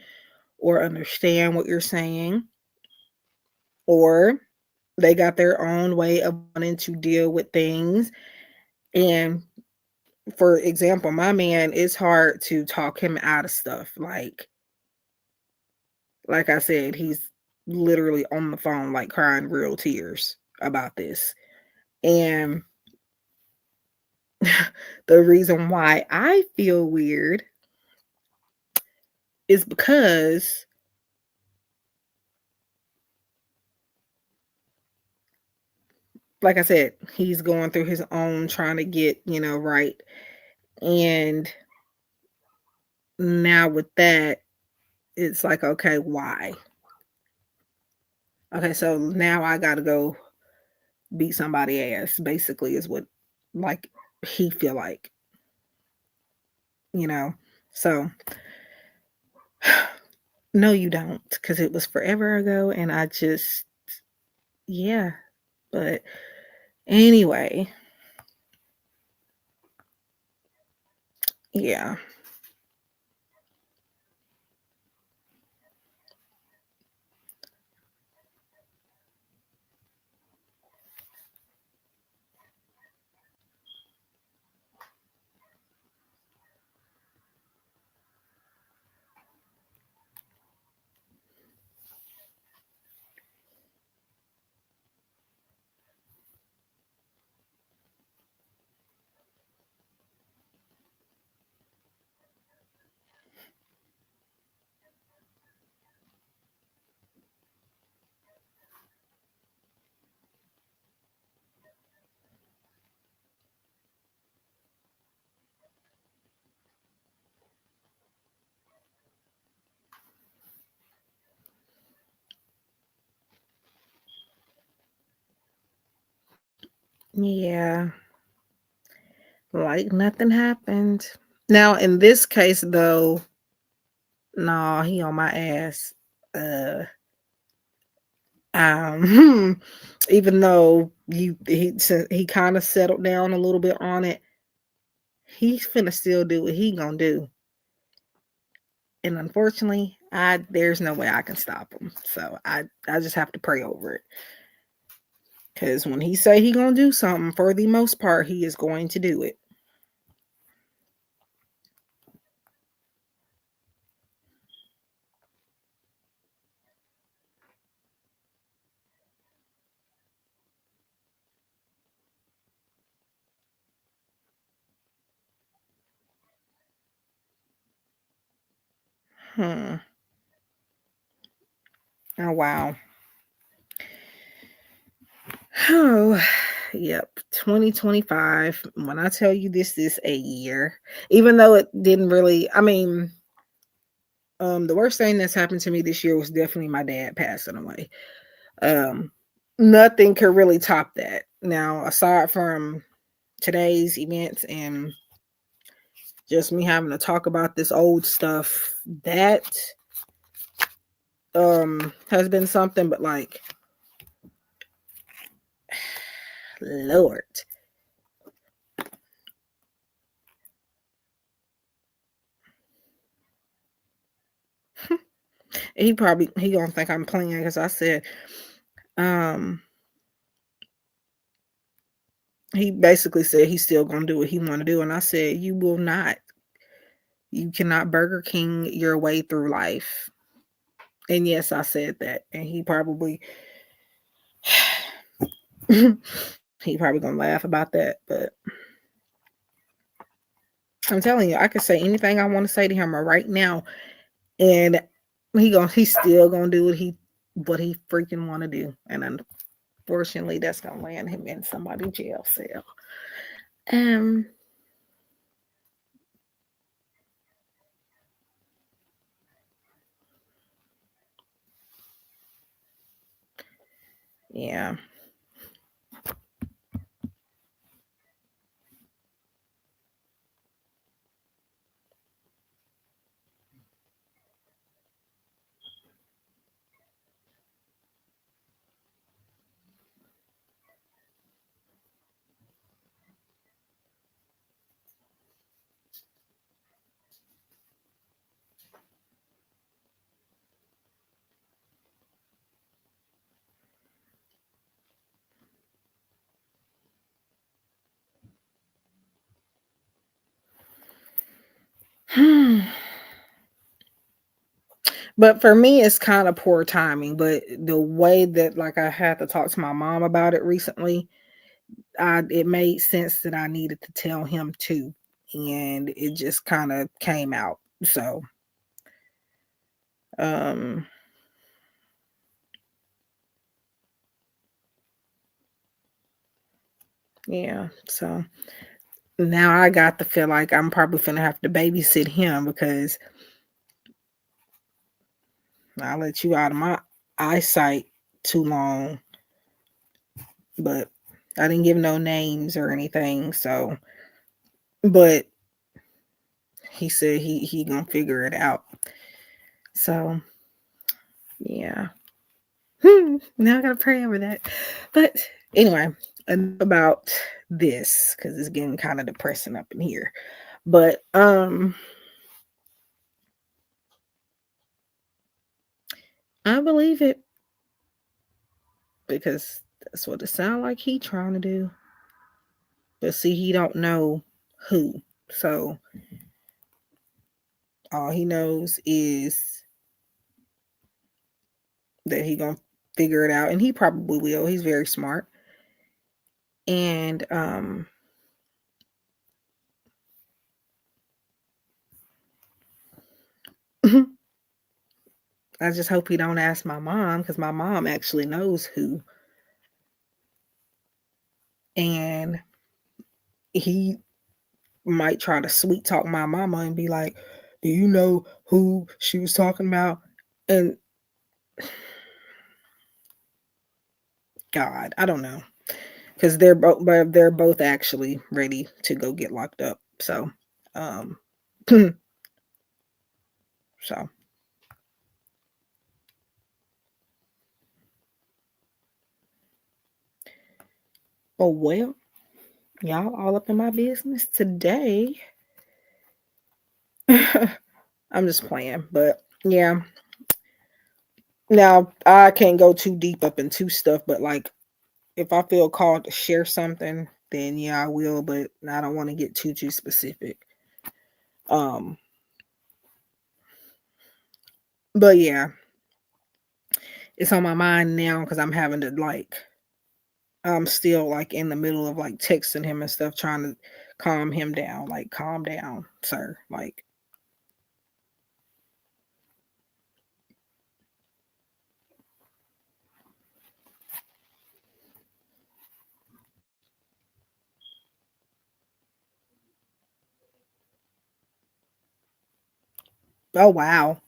or understand what you're saying, or they got their own way of wanting to deal with things. And for example, my man, it's hard to talk him out of stuff. Like I said, he's literally on the phone, like crying real tears about this. And the reason why I feel weird is because, like I said, he's going through his own trying to get, right. And now with that, it's like, okay, why? Okay, so now I got to go beat somebody ass, basically, is what like he feel like, you know. So no, you don't, because it was forever ago, and I just yeah. But anyway, yeah. Yeah, like nothing happened. Now, in this case, though, no, he on my ass. Uh, even though he kind of settled down a little bit on it, he's finna still do what he gonna do. And unfortunately, I there's no way I can stop him. So I just have to pray over it. Cause when he say he gonna do something, for the most part, he is going to do it. Hmm. Oh wow. Oh, yep. 2025. When I tell you this is a year, even though it didn't really, I mean, the worst thing that's happened to me this year was definitely my dad passing away. Um, Nothing could really top that. Now, aside from today's events and just me having to talk about this old stuff, that has been something, but like, Lord. He gonna think I'm playing because I said, um, he basically said he's still gonna do what he want to do, and I said, you will not. You cannot Burger King your way through life. And yes, I said that, and he probably he probably gonna laugh about that, but I'm telling you, I could say anything I want to say to him right now, and he's still gonna do what he freaking want to do, and unfortunately, that's gonna land him in somebody's jail cell. Um, yeah. But for me, it's kind of poor timing. But the way that like I had to talk to my mom about it recently, it made sense that I needed to tell him too, and it just kind of came out. So, um, yeah. So now I got to feel like I'm probably gonna have to babysit him because I let you out of my eyesight too long, but I didn't give no names or anything. So, but he said he gonna figure it out. So yeah. Now I gotta pray over that. But anyway, enough about this because it's getting kind of depressing up in here. But I believe it because that's what it sounds like he trying to do. But see, he don't know who. So all he knows is that he gonna figure it out, and he probably will. He's very smart. And I just hope he don't ask my mom because my mom actually knows who. And he might try to sweet talk my mama and be like, "Do you know who she was talking about?" And God, I don't know. because they're both actually ready to go get locked up. So, um, so oh well, y'all all up in my business today. I'm just playing, but yeah. Now I can't go too deep up into stuff, but like if I feel called to share something, then yeah, I will. But I don't want to get too specific. Um, but yeah, it's on my mind now because I'm having to like I'm still like in the middle of like texting him and stuff, trying to calm him down. Like, calm down, sir. Like, oh wow,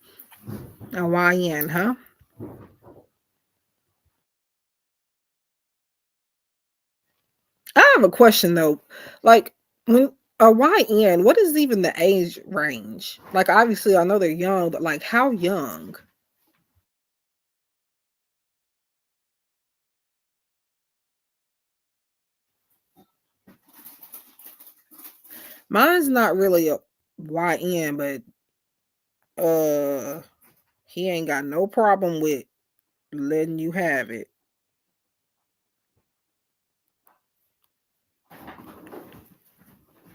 a YN, huh? I have a question though. Like, when a YN, what is even the age range? Like, obviously, I know they're young, but like, how young? Mine's not really a YN, but uh, he ain't got no problem with letting you have it.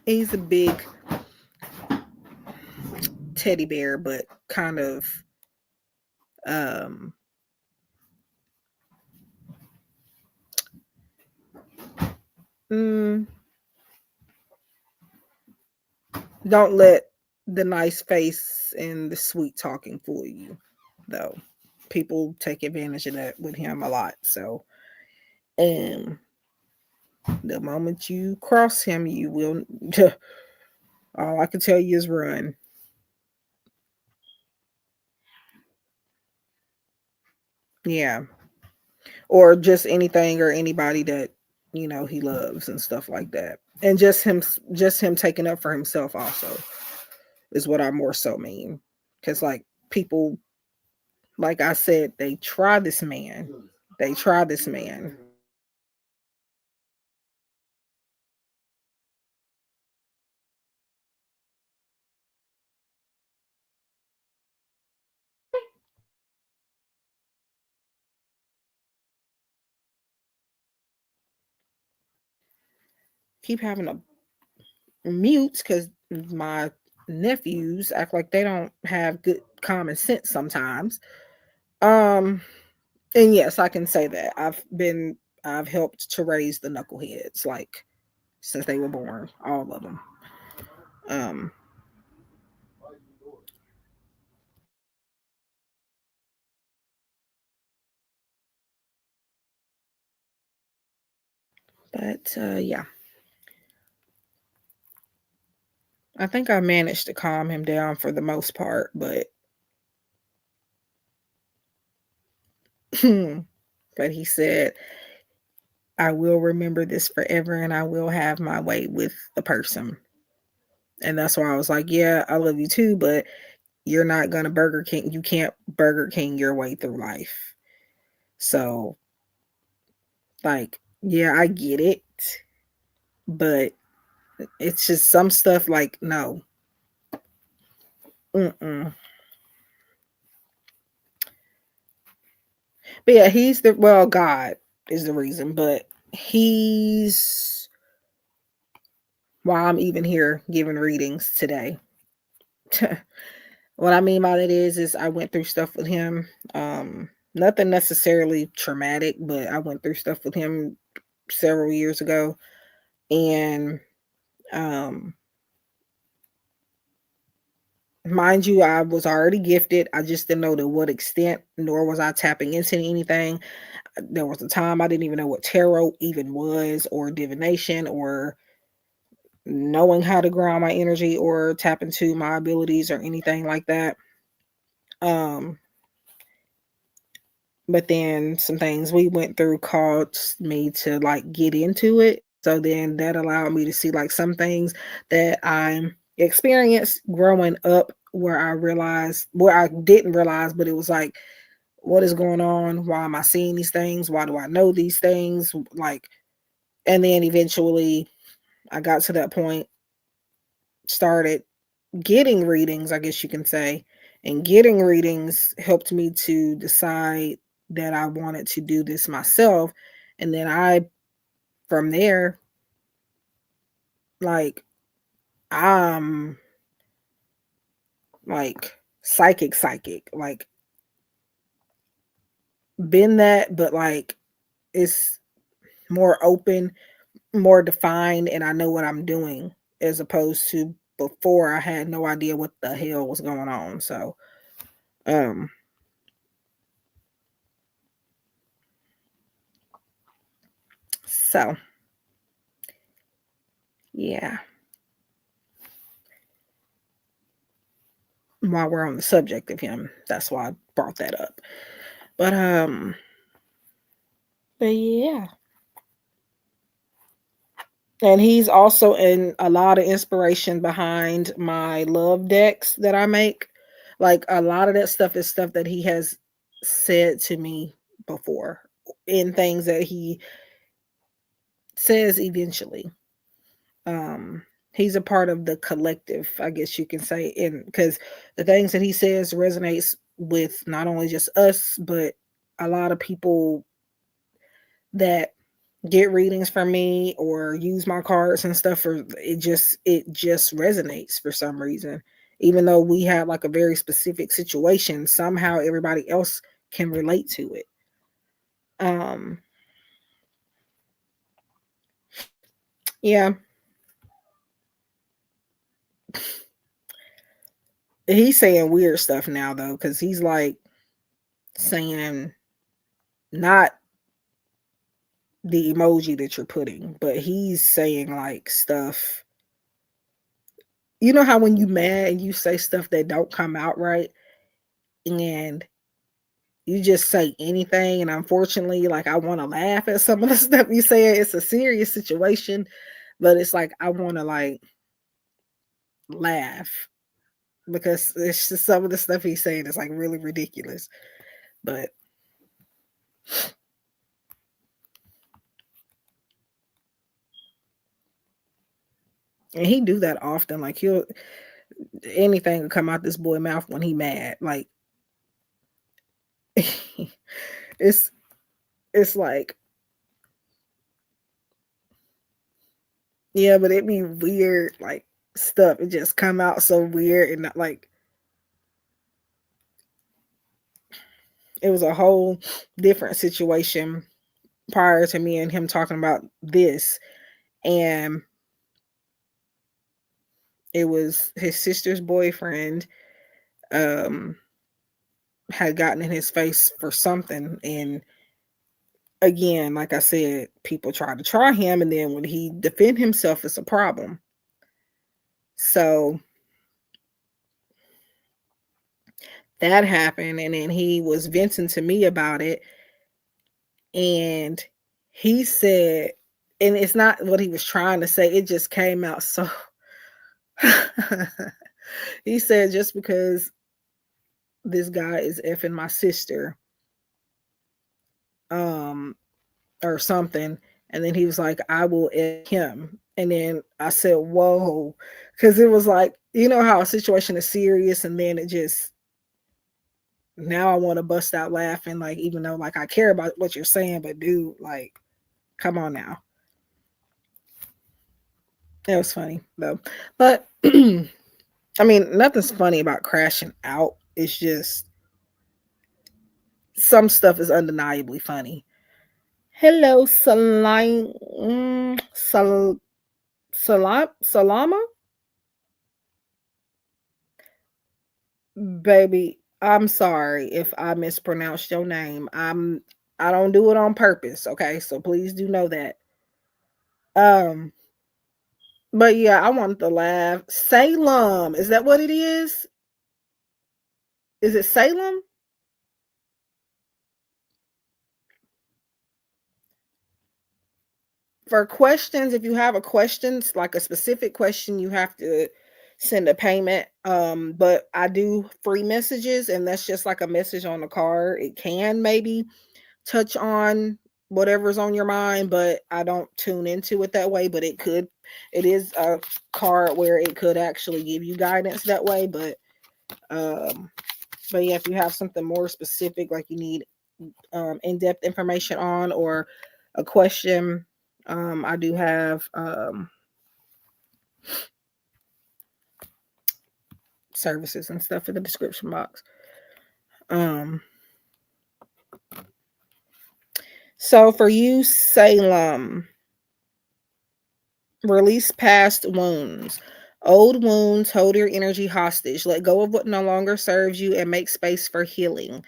He's a big teddy bear, but kind of um mm, don't let the nice face and the sweet talking fool you, though. People take advantage of that with him a lot. So, um, the moment you cross him, you will. All I can tell you is run. Yeah, or just anything or anybody that he loves and stuff like that. And just him taking up for himself also is what I more so mean. Because like people, like I said, they try this man. They try this man. Keep having to mute because my nephews act like they don't have good common sense sometimes. Um, and yes, I can say that I've helped to raise the knuckleheads like since they were born, all of them. Um, but yeah, I think I managed to calm him down for the most part, but but he said, I will remember this forever and I will have my way with the person. And that's why I was like, yeah, I love you too, but you're not gonna Burger King. You can't Burger King your way through life. So, like, yeah, I get it, but it's just some stuff like no, mm-mm. But yeah, he's the God is the reason, but he's why I'm even here giving readings today. What I mean by that is I went through stuff with him. Nothing necessarily traumatic, but I went through stuff with him several years ago, and um, mind you, I was already gifted. I just didn't know to what extent, nor was I tapping into anything. There was a time I didn't even know what tarot even was, or divination, or knowing how to ground my energy or tap into my abilities or anything like that. Um, But then some things we went through caused me to like get into it. So then that allowed me to see like some things that I experienced growing up where I didn't realize, but it was like, what is going on? Why am I seeing these things? Why do I know these things? Like, and then eventually I got to that point, started getting readings, I guess you can say. And getting readings helped me to decide that I wanted to do this myself. And then from there, like, I'm like psychic, like, been that, but like, it's more open, more defined, and I know what I'm doing as opposed to before I had no idea what the hell was going on. So, um, so yeah, while we're on the subject of him, that's why I brought that up. But but yeah. And he's also in a lot of inspiration behind my love decks that I make. Like a lot of that stuff is stuff that he has said to me before in things that he says eventually. Um he's a part of the collective, I guess you can say, in because the things that he says resonates with not only just us, but a lot of people that get readings from me or use my cards and stuff, for it just resonates for some reason. Even though we have like a very specific situation, somehow everybody else can relate to it. um yeah, he's saying weird stuff now though, because he's like saying not the emoji that you're putting, but he's saying like stuff. You know how when you mad and you say stuff that don't come out right, and you just say anything, and unfortunately, like, I want to laugh at some of the stuff you say. It's a serious situation, but it's like I want to like laugh because it's just some of the stuff he's saying is like really ridiculous. But and he do that often. Like he'll anything will come out this boy mouth when he mad. Like it's it's like, yeah, but it be weird, like stuff. It just come out so weird and not like it was a whole different situation prior to me and him talking about this. And it was his sister's boyfriend um had gotten in his face for something. And again, like I said, people try to try him, and then when he defend himself, it's a problem. So that happened, and then he was venting to me about it. And he said, and it's not what he was trying to say, it just came out so he said, just because this guy is effing my sister, um, or something. And then he was like, I will F him. And then I said, whoa. Because it was like, you know how a situation is serious, and then it just, now I want to bust out laughing, like, even though like I care about what you're saying, but dude, like, come on now. That was funny though. But I mean, nothing's funny about crashing out. It's just some stuff is undeniably funny. Hello, Saline, Salama, baby. I'm sorry if I mispronounced your name. I don't do it on purpose. Okay, so please do know that. Um, but yeah, I want to laugh. Salem, is that what it is? Is it Salem? For questions, if you have a questions, like a specific question, you have to send a payment. But I do free messages, and that's just like a message on the card. It can maybe touch on whatever's on your mind, but I don't tune into it that way. But it is a card where it could actually give you guidance that way. Um, but yeah, if you have something more specific, like you need in-depth information on, or a question, I do have services and stuff in the description box. Um, so for you, Salem, release past wounds. Old wounds hold your energy hostage. Let go of what no longer serves you and make space for healing.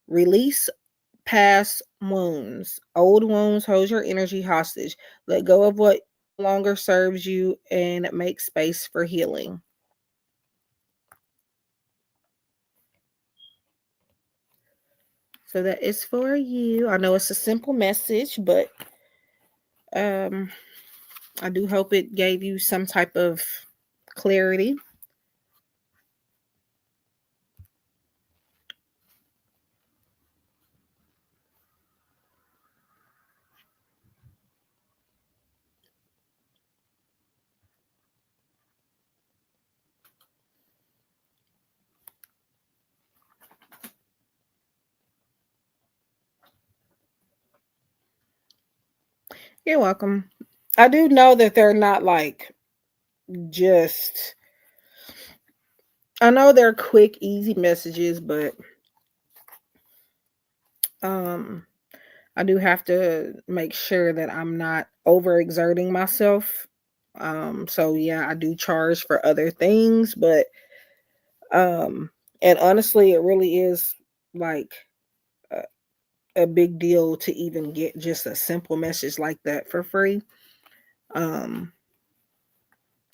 Release past wounds. Old wounds hold your energy hostage. Let go of what no longer serves you and make space for healing. So that is for you. I know it's a simple message, but um I do hope it gave you some type of clarity. You're welcome. I do know that they're not like just, I know they're quick, easy messages, but um I do have to make sure that I'm not overexerting myself. So yeah, I do charge for other things, but um and honestly, it really is like a, a big deal to even get just a simple message like that for free. Um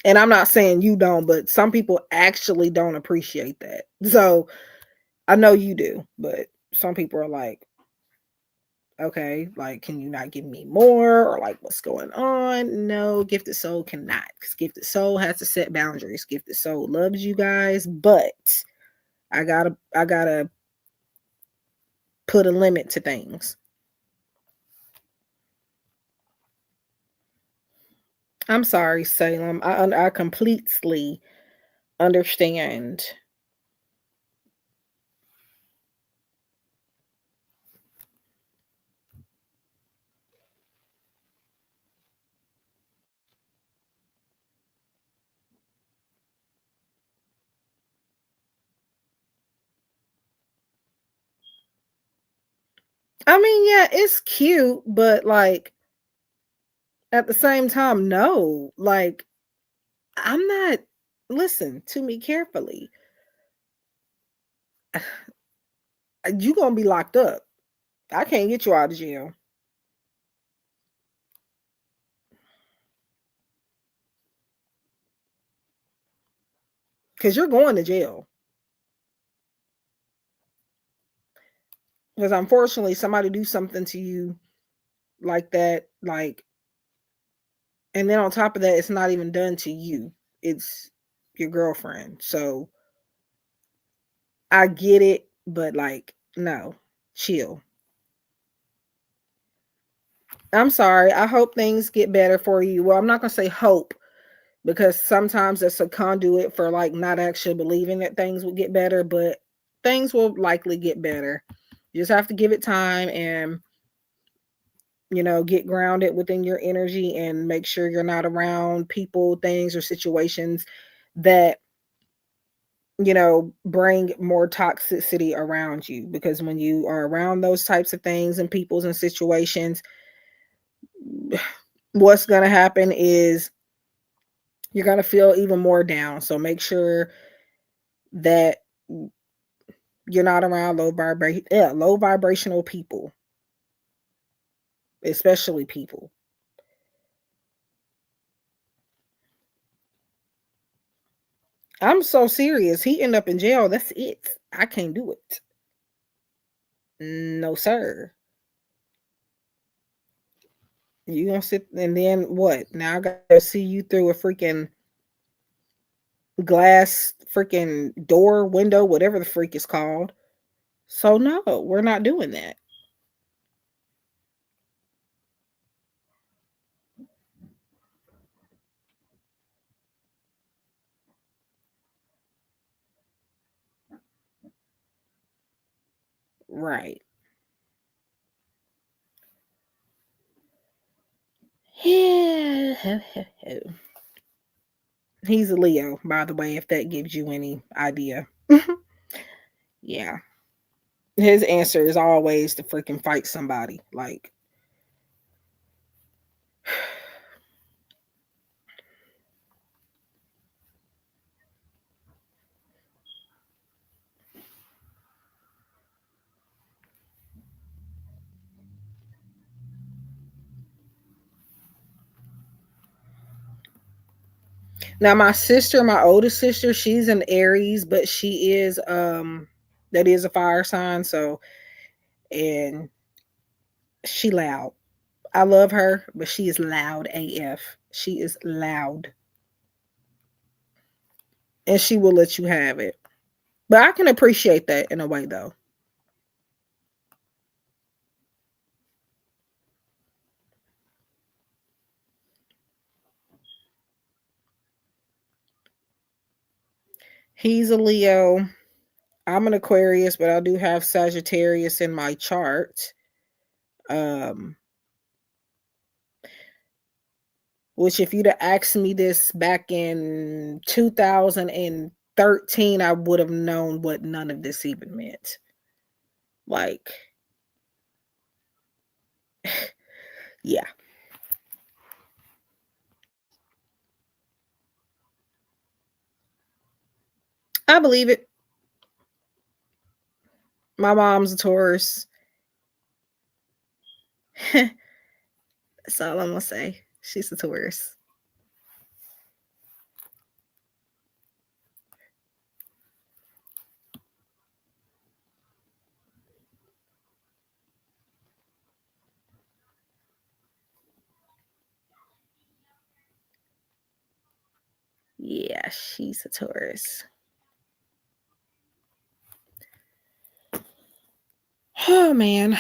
and I'm not saying you don't, but some people actually don't appreciate that. So I know you do, but some people are like, okay, like, can you not give me more? Or like, what's going on? No, Gifted Soul cannot, because Gifted Soul has to set boundaries. Gifted Soul loves you guys, but I gotta put a limit to things. I'm sorry, Salem. I completely understand. I mean, yeah, it's cute, but like at the same time, no. Like, I'm not, listen to me carefully. You gonna be locked up. I can't get you out of jail because you're going to jail. Because unfortunately, somebody do something to you like that, like, and then on top of that, it's not even done to you. It's your girlfriend. So I get it, but like, no, chill. I'm sorry. I hope things get better for you. Well, I'm not gonna say hope, because sometimes it's a conduit for like not actually believing that things will get better, but things will likely get better. You just have to give it time and get grounded within your energy and make sure you're not around people, things, or situations that bring more toxicity around you, because when you are around those types of things and peoples and situations, what's going to happen is you're going to feel even more down. So make sure that you're not around low vibrational people, especially people. I'm so serious. He end up in jail. That's it. I can't do it. No, sir. You gonna sit and then what? Now I gotta see you through a freaking glass freaking door, window, whatever the freak is called. So no, we're not doing that. Right. Yeah. He's a Leo, by the way, if that gives you any idea. Yeah. His answer is always to freaking fight somebody. Like, now my sister, my oldest sister, she's an Aries, but she is that is a fire sign, so and she loud. I love her, but she is loud AF. She is loud. And she will let you have it. But I can appreciate that in a way though. He's a Leo. I'm an Aquarius, but I do have Sagittarius in my chart. Um, which if you'd have asked me this back in 2013, I would have known what none of this even meant. Like, yeah, I believe it. My mom's a Taurus. That's all I'm gonna say. She's a Taurus. Yeah, she's a Taurus. Oh man.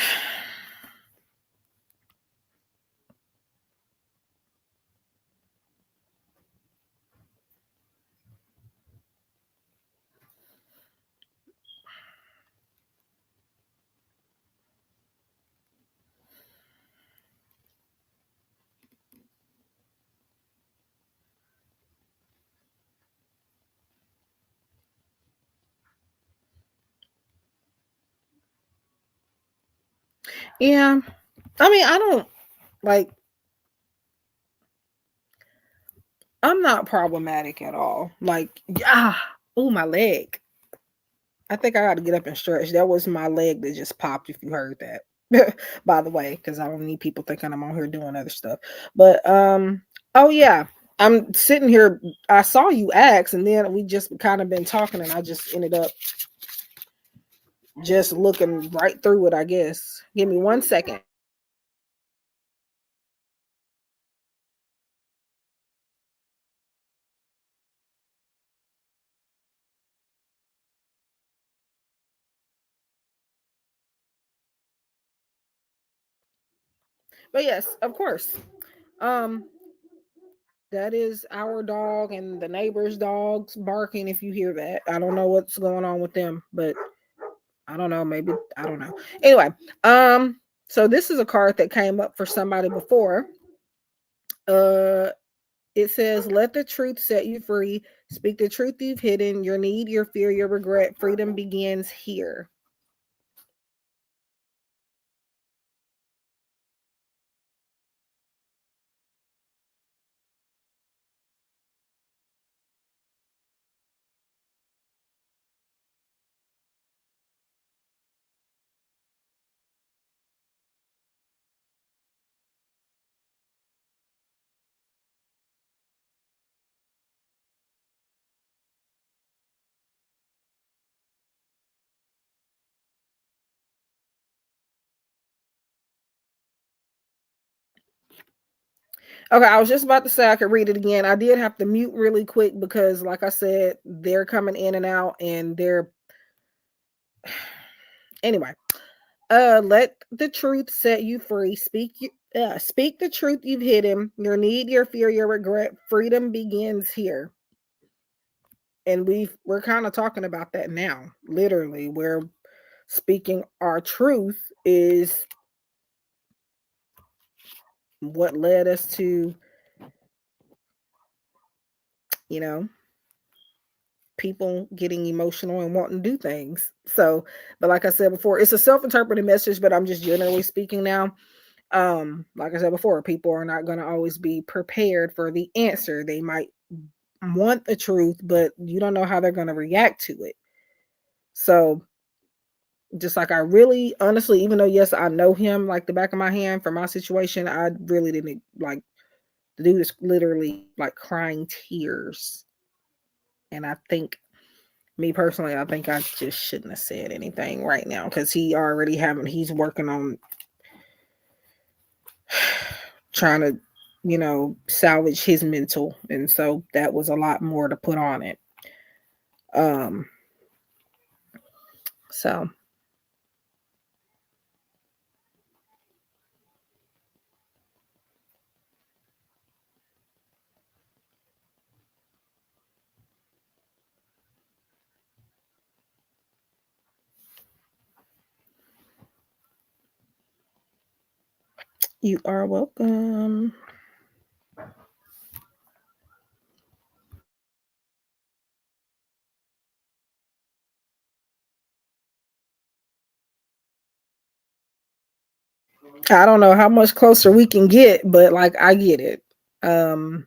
Yeah. I mean, I don't like I'm not problematic at all. Like, yeah. Oh, my leg. I think I got to get up and stretch. That was my leg that just popped. If you heard that, by the way, because I don't need people thinking I'm on here doing other stuff. But oh yeah, I'm sitting here. I saw you ask, and then we just kind of been talking, and I just ended up just looking right through it. I guess. Give me 1 second. But yes, of course. Um, that is our dog and the neighbor's dogs barking. If you hear that, I don't know what's going on with them, but I don't know. Maybe I don't know. Anyway, so this is a card that came up for somebody before. Uh, it says, "Let the truth set you free. Speak the truth you've hidden. Your need, your fear, your regret. Freedom begins here." Okay, I was just about to say I could read it again. I did have to mute really quick because, like I said, they're coming in and out, and they're anyway. Let the truth set you free. Speak the truth you've hidden. Your need, your fear, your regret. Freedom begins here. And we're kind of talking about that now. Literally, we're speaking our truth is what led us to, you know, people getting emotional and wanting to do things. So, but like I said before, it's a self-interpreted message, but I'm just generally speaking now. Like I said before, people are not going to always be prepared for the answer. They might want the truth, but you don't know how they're going to react to it. So, just like I really honestly, even though yes, I know him like the back of my hand for my situation, I really didn't like the dude is literally like crying tears. And I think me personally, I think I just shouldn't have said anything right now because he's working on trying to, salvage his mental. And so that was a lot more to put on it. Um, so you are welcome. I don't know how much closer we can get, but like I get it. Um,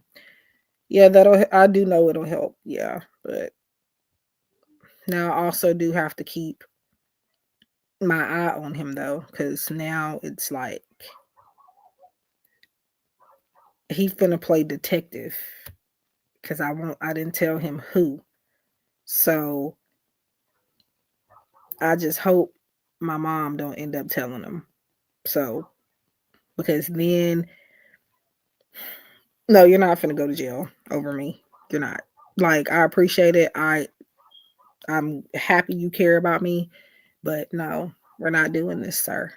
yeah, I do know it'll help. Yeah, but now I also do have to keep my eye on him though, because now it's like he finna play detective because I didn't tell him who. So I just hope my mom don't end up telling him. So because then no, you're not finna go to jail over me. You're not. Like I appreciate it. I'm happy you care about me, but no, we're not doing this, sir.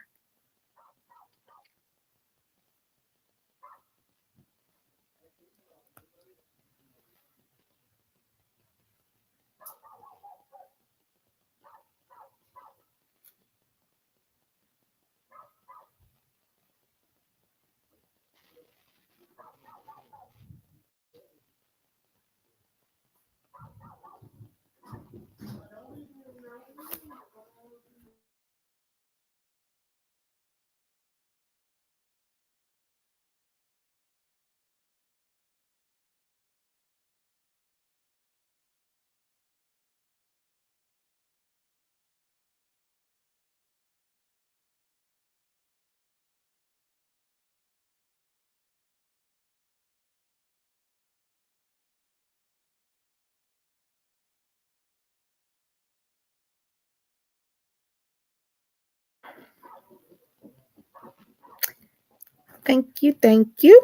Thank you, thank you.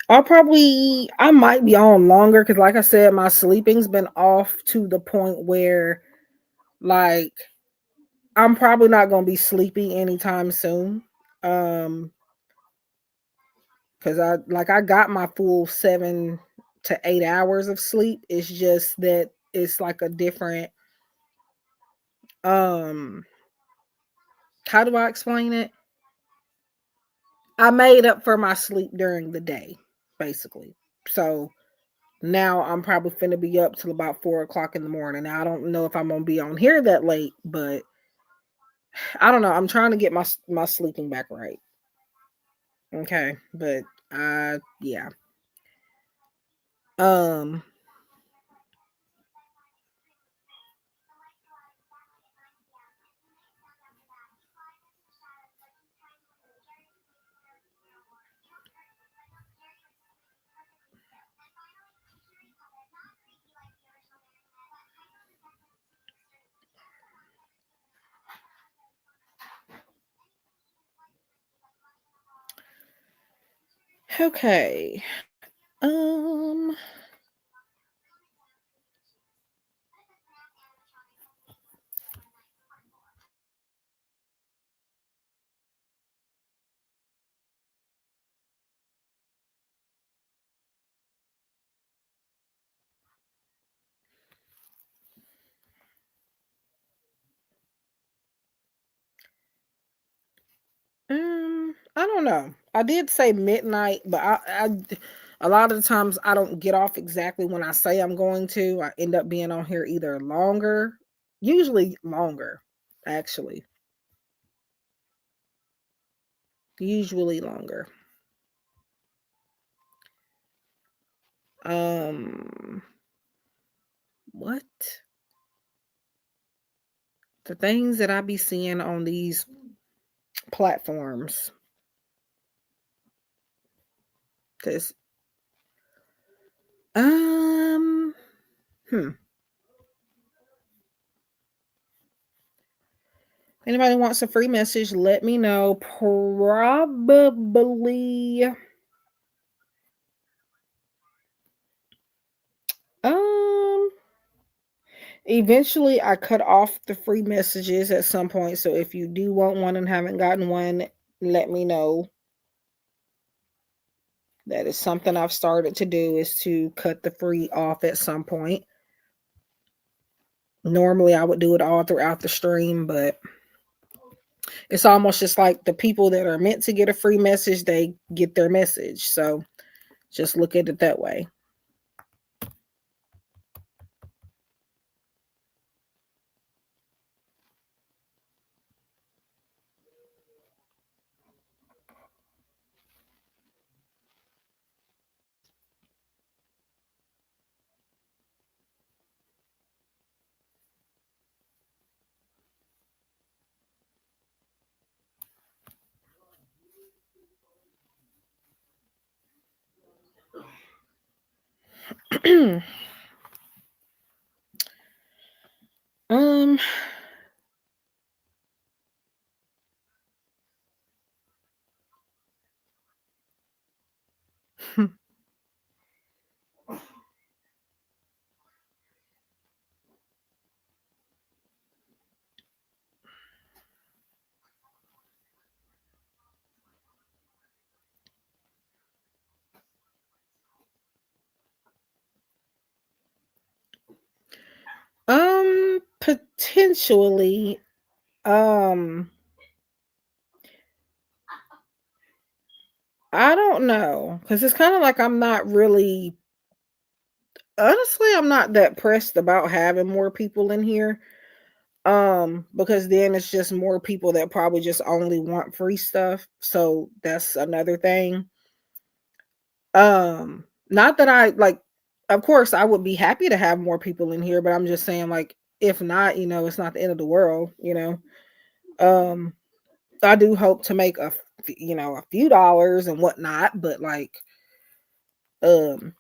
I might be on longer because, like I said, my sleeping's been off to the point where, like, I'm probably not gonna be sleepy anytime soon. Um, because I got my full 7 to 8 hours of sleep. It's just that it's like a different um. How do I explain it? I made up for my sleep during the day, basically. So now I'm probably finna be up till about 4 o'clock in the morning. Now I don't know if I'm gonna be on here that late, but I don't know. I'm trying to get my sleeping back right. Okay, but yeah. Um, Okay. Um I don't know. I did say midnight, but a lot of the times I don't get off exactly when I say I'm going to. I end up being on here either longer, usually longer, actually, usually longer. Um, what the things that I be seeing on these platforms? Cause um, hmm. Anybody wants a free message? Let me know. Probably. Um. Eventually, I cut off the free messages at some point. So if you do want one and haven't gotten one, let me know. That is something I've started to do is to cut the free off at some point. Normally, I would do it all throughout the stream, but it's almost just like the people that are meant to get a free message, they get their message. So just look at it that way. um, potentially, um, I don't know because it's kind of like I'm not really honestly, I'm not that pressed about having more people in here. Because then it's just more people that probably just only want free stuff. So that's another thing. Not that I like of course I would be happy to have more people in here, but I'm just saying like if not, it's not the end of the world. Um I do hope to make a few dollars and whatnot, but like um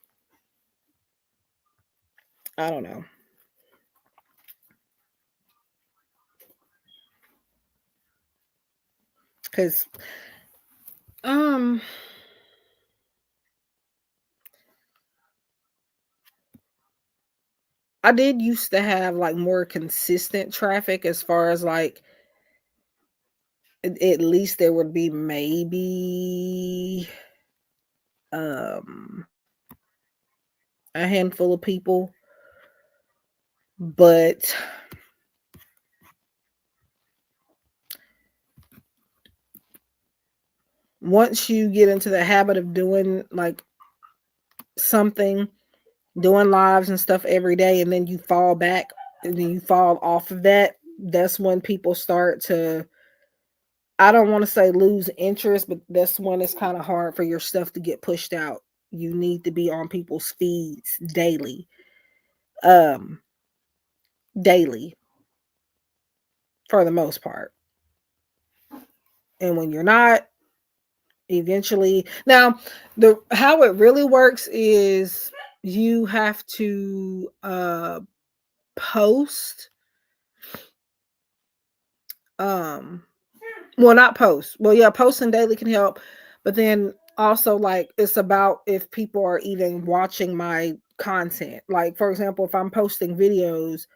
I don't know. Cause um I did used to have like more consistent traffic as far as like at least there would be maybe um a handful of people, but once you get into the habit of doing like something, doing lives and stuff every day, and then you fall back and then you fall off of that, that's when people start to, I don't want to say lose interest, but that's when it's kind of hard for your stuff to get pushed out. You need to be on people's feeds daily. Um daily for the most part. And when you're not, eventually now the how it really works is you have to post um well not post. Well yeah, posting daily can help, but then Also, like, it's about if people are even watching my content. Like, for example, if I'm posting videos,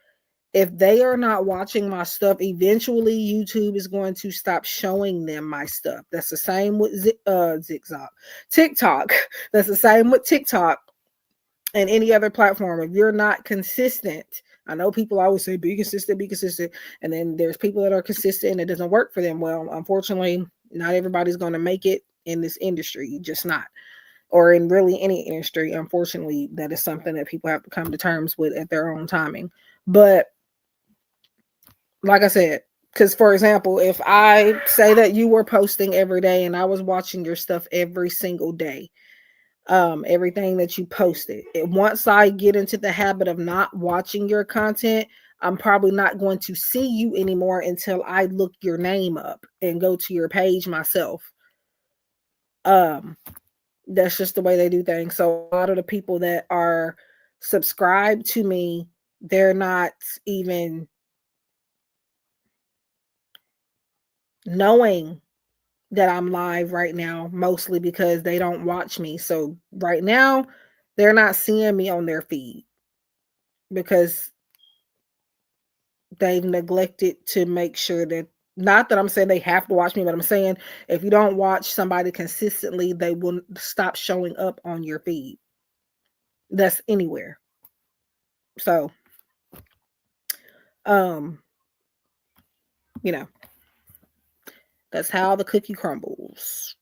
if they are not watching my stuff, eventually YouTube is going to stop showing them my stuff. That's the same with Zigzag, TikTok. That's the same with TikTok and any other platform. If you're not consistent, I know people always say be consistent, and then there's people that are consistent and it doesn't work for them. Well, unfortunately, not everybody's going to make it in this industry, just not, or in really any industry. Unfortunately, that is something that people have to come to terms with at their own timing. But like I said, because for example, if I say that you were posting every day and I was watching your stuff every single day, everything that you posted, once I get into the habit of not watching your content, I'm probably not going to see you anymore until I look your name up and go to your page myself. Um, that's just the way they do things. So a lot of the people that are subscribed to me, they're not even knowing that I'm live right now, mostly because they don't watch me. So right now, they're not seeing me on their feed because they've neglected to make sure that, not that I'm saying they have to watch me, but I'm saying if you don't watch somebody consistently, they will stop showing up on your feed. That's anywhere. So, um, you know, that's how the cookie crumbles.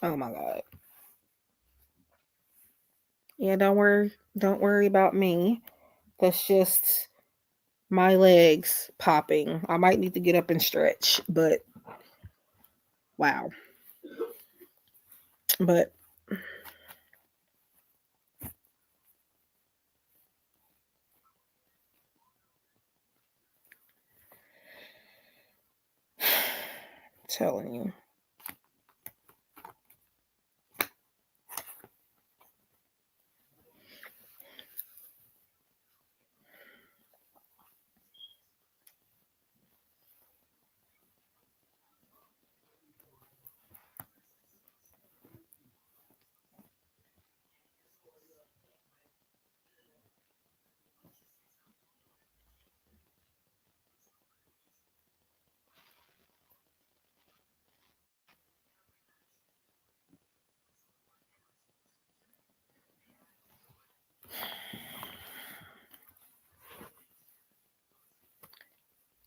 Oh my God. Yeah, don't worry about me. That's just my legs popping. I might need to get up and stretch, but wow. But telling you.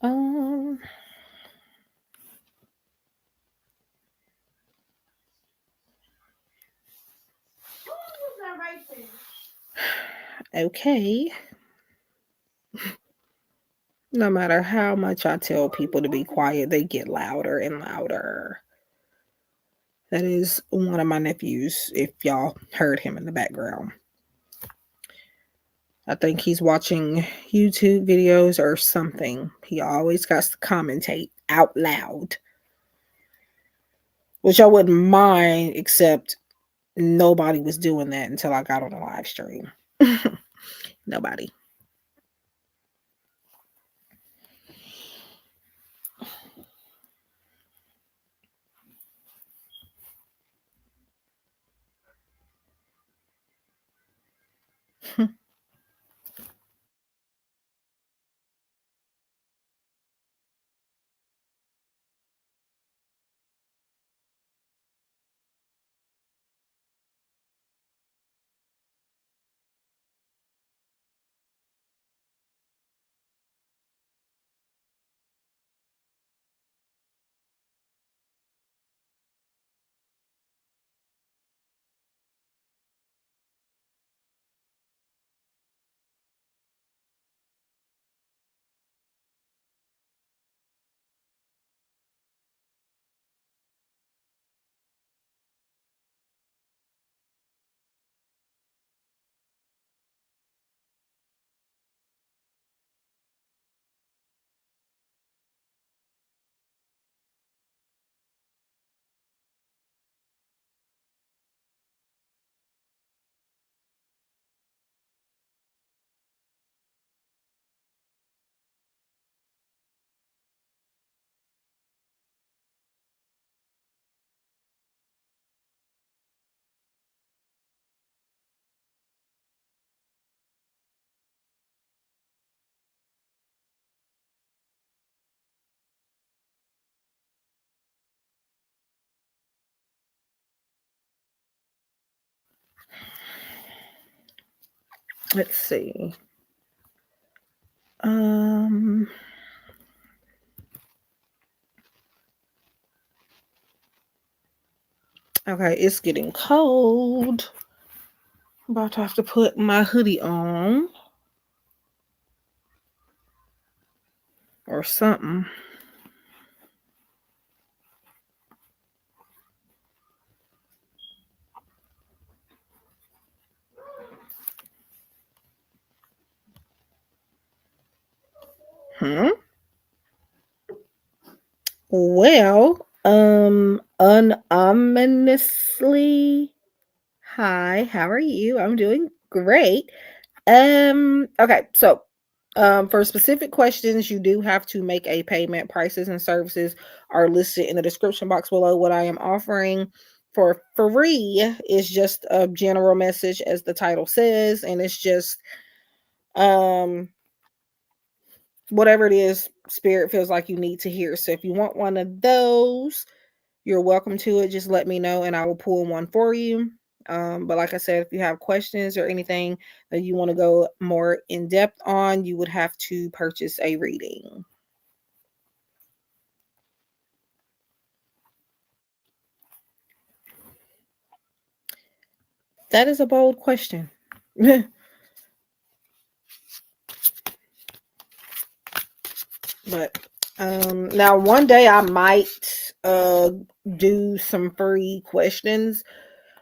Um, okay. No matter how much I tell people to be quiet, they get louder and louder. That is one of my nephews, if y'all heard him in the background. I think he's watching YouTube videos or something. He always got to commentate out loud, which I wouldn't mind, except nobody was doing that until I got on a live stream. Nobody. Let's see. Okay, it's getting cold. I'm about to have to put my hoodie on. Or something. Well, unominously. Hi, how are you? I'm doing great. Okay, so for specific questions, you do have to make a payment. Prices and services are listed in the description box below. What I am offering for free is just a general message, as the title says, and it's just um whatever it is spirit feels like you need to hear. So if you want one of those, you're welcome to it. Just let me know and I will pull one for you. But like I said, if you have questions or anything that you want to go more in depth on, you would have to purchase a reading. That is a bold question. But now one day I might do some free questions.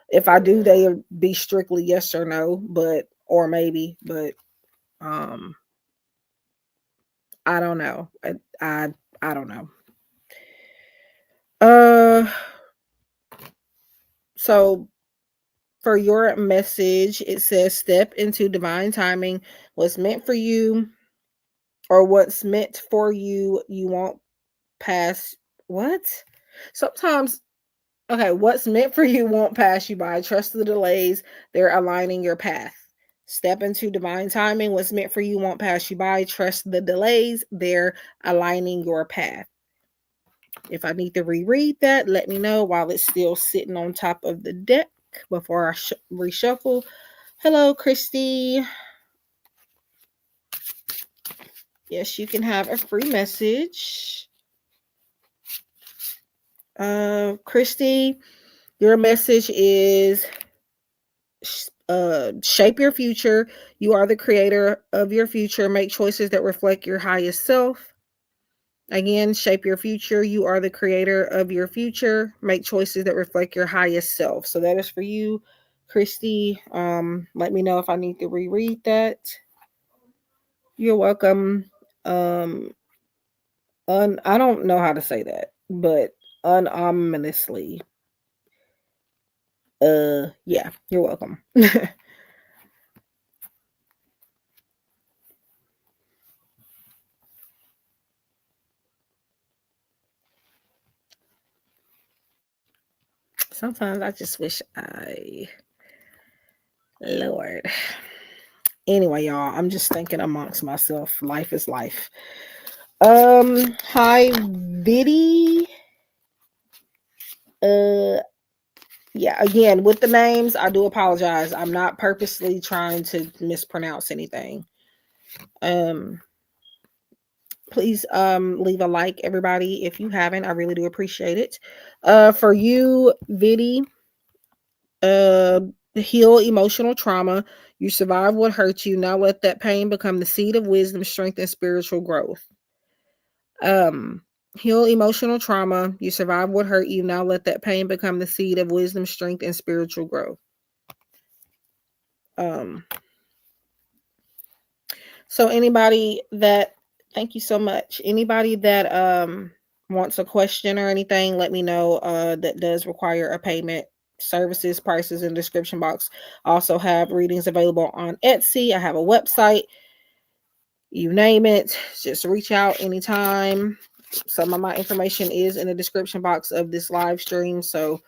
If I do, they'll be strictly yes or no, but or maybe, but um I don't know. I don't know. Uh so for your message, it says step into divine timing. What's meant for you or what's meant for you, you won't pass. What? Sometimes, okay, what's meant for you won't pass you by. Trust the delays, they're aligning your path. Step into divine timing. What's meant for you won't pass you by. Trust the delays, they're aligning your path. If I need to reread that, let me know while it's still sitting on top of the deck before I reshuffle. Hello, Christy. Yes, you can have a free message. Christy, your message is shape your future. You are the creator of your future. Make choices that reflect your highest self. Again, shape your future. You are the creator of your future. Make choices that reflect your highest self. So that is for you, Christy. Let me know if I need to reread that. You're welcome. I don't know how to say that, but unominously. Yeah, you're welcome. Sometimes I just wish Lord. Anyway, y'all, I'm just thinking amongst myself. Life is life. Hi, Biddy. Uh, yeah, again, with the names, I do apologize. I'm not purposely trying to mispronounce anything. Um, please leave a like, everybody, if you haven't. I really do appreciate it. For you, Biddy, uh heal emotional trauma. You survive what hurt you. Now let that pain become the seed of wisdom, strength, and spiritual growth. Um, heal emotional trauma. You survive what hurt you. Now let that pain become the seed of wisdom, strength, and spiritual growth. Um, so anybody that thank you so much. Anybody that wants a question or anything, let me know. That does require a payment. Services, prices in description box. I also have readings available on Etsy. I have a website. You name it, just reach out anytime. Some of my information is in the description box of this live stream. So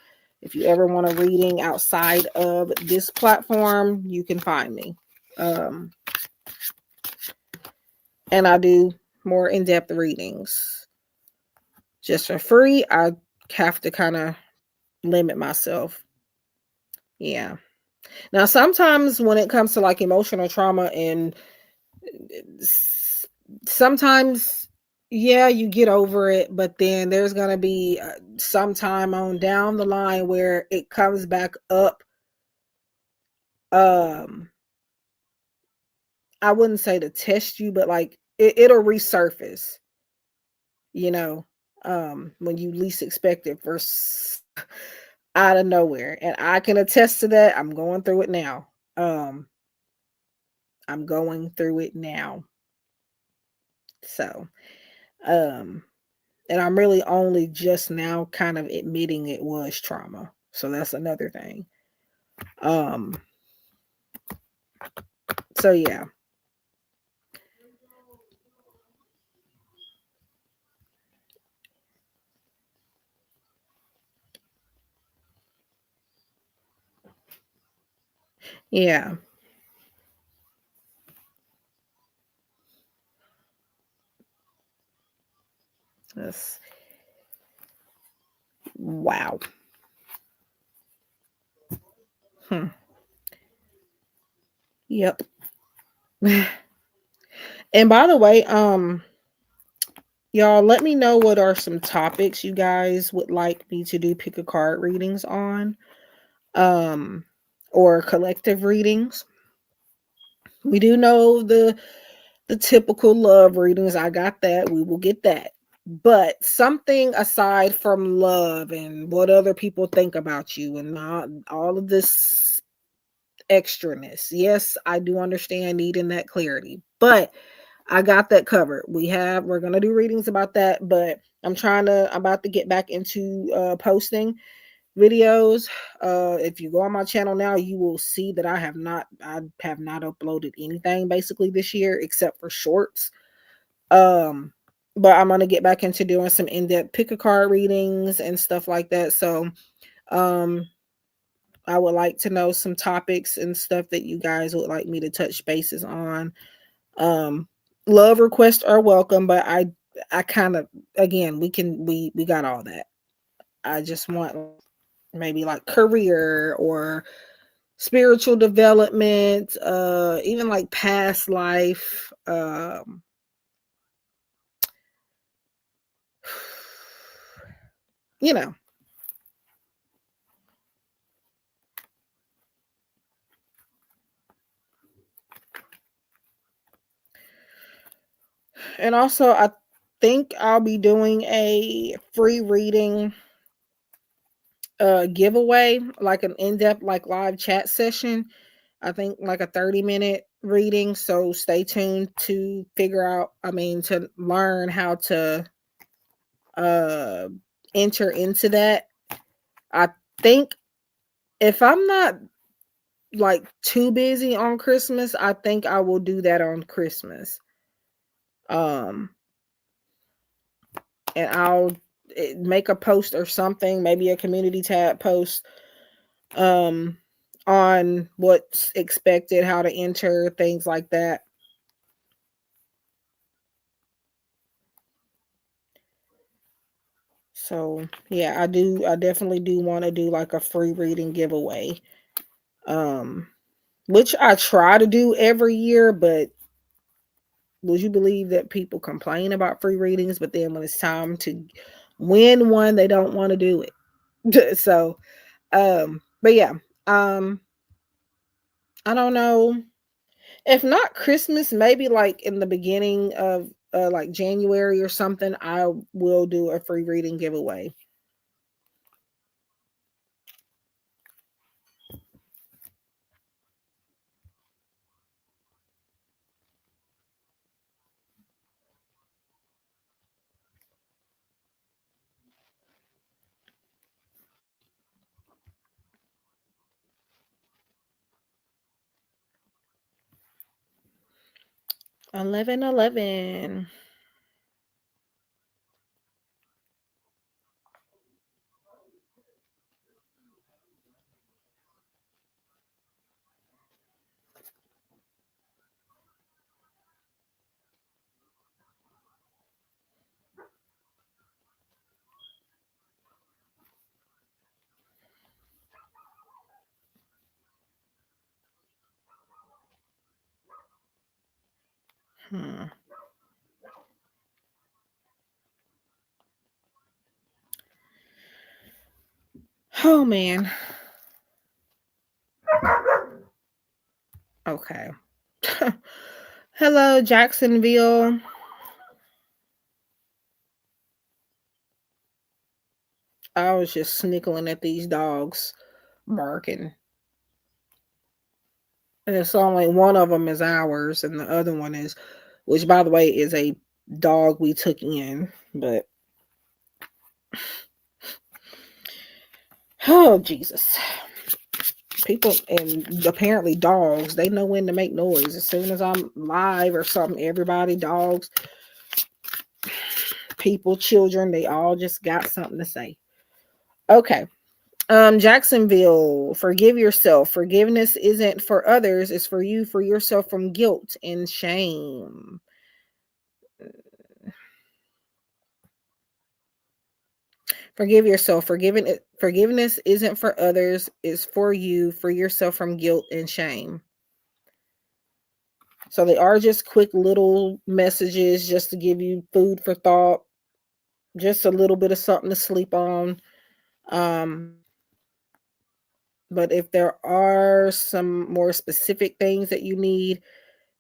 if you ever want a reading outside of this platform, you can find me. And I do more in-depth readings just for free. I have to kind of limit myself. Yeah. Now, sometimes when it comes to like emotional trauma and sometimes, yeah, you get over it, but then there's going to be some time on down the line where it comes back up. Um, I wouldn't say to test you, but like it'll resurface, you know, when you least expect it out of nowhere. And I can attest to that. I'm going through it now. Um, I'm going through it now. So, um, and I'm really only just now kind of admitting it was trauma. So that's another thing. Um, so yeah. Yeah. That's wow. Hmm. Yep. And by the way, y'all let me know what are some topics you guys would like me to do pick a card readings on. Um or collective readings. We do know the typical love readings. I got that. We will get that. But something aside from love and what other people think about you and all of this extraness. Yes, I do understand needing that clarity, but I got that covered. We're going to do readings about that, but I'm about to get back into posting videos. If you go on my channel now, you will see that I have not uploaded anything basically this year except for shorts. Um, but I'm gonna get back into doing some in-depth pick a card readings and stuff like that. So um I would like to know some topics and stuff that you guys would like me to touch bases on. Um love requests are welcome, but I kind of again we got all that. I just want maybe like career or spiritual development, even like past life, you know. And also I think I'll be doing a free reading giveaway, like an in-depth like live chat session. I think like a 30-minute reading. So stay tuned to figure out, I mean, to learn how to uh enter into that. I think if I'm not like too busy on Christmas, I think I will do that on Christmas. Um and I'll make a post or something, maybe a community tab post um on what's expected, how to enter, things like that. So yeah, I definitely do want to do like a free reading giveaway. Um which I try to do every year, but would you believe that people complain about free readings, but then when it's time to win one, they don't want to do it. So but yeah, um I don't know. If not Christmas, maybe like in the beginning of like January or something, I will do a free reading giveaway. 11/11. Hmm. Oh man. Okay. Hello, Jacksonville. I was just snickling at these dogs barking. And it's only one of them is ours, and the other one is, which by the way is a dog we took in. But oh Jesus, people and apparently dogs, they know when to make noise. As soon as I'm live or something, everybody, dogs, people, children, they all just got something to say. Okay. Jacksonville, forgive yourself. Forgiveness isn't for others, it's for you, for yourself from guilt and shame. Forgive yourself. Forgiveness isn't for others, it's for you, for yourself from guilt and shame. So they are just quick little messages just to give you food for thought, just a little bit of something to sleep on. Um, but if there are some more specific things that you need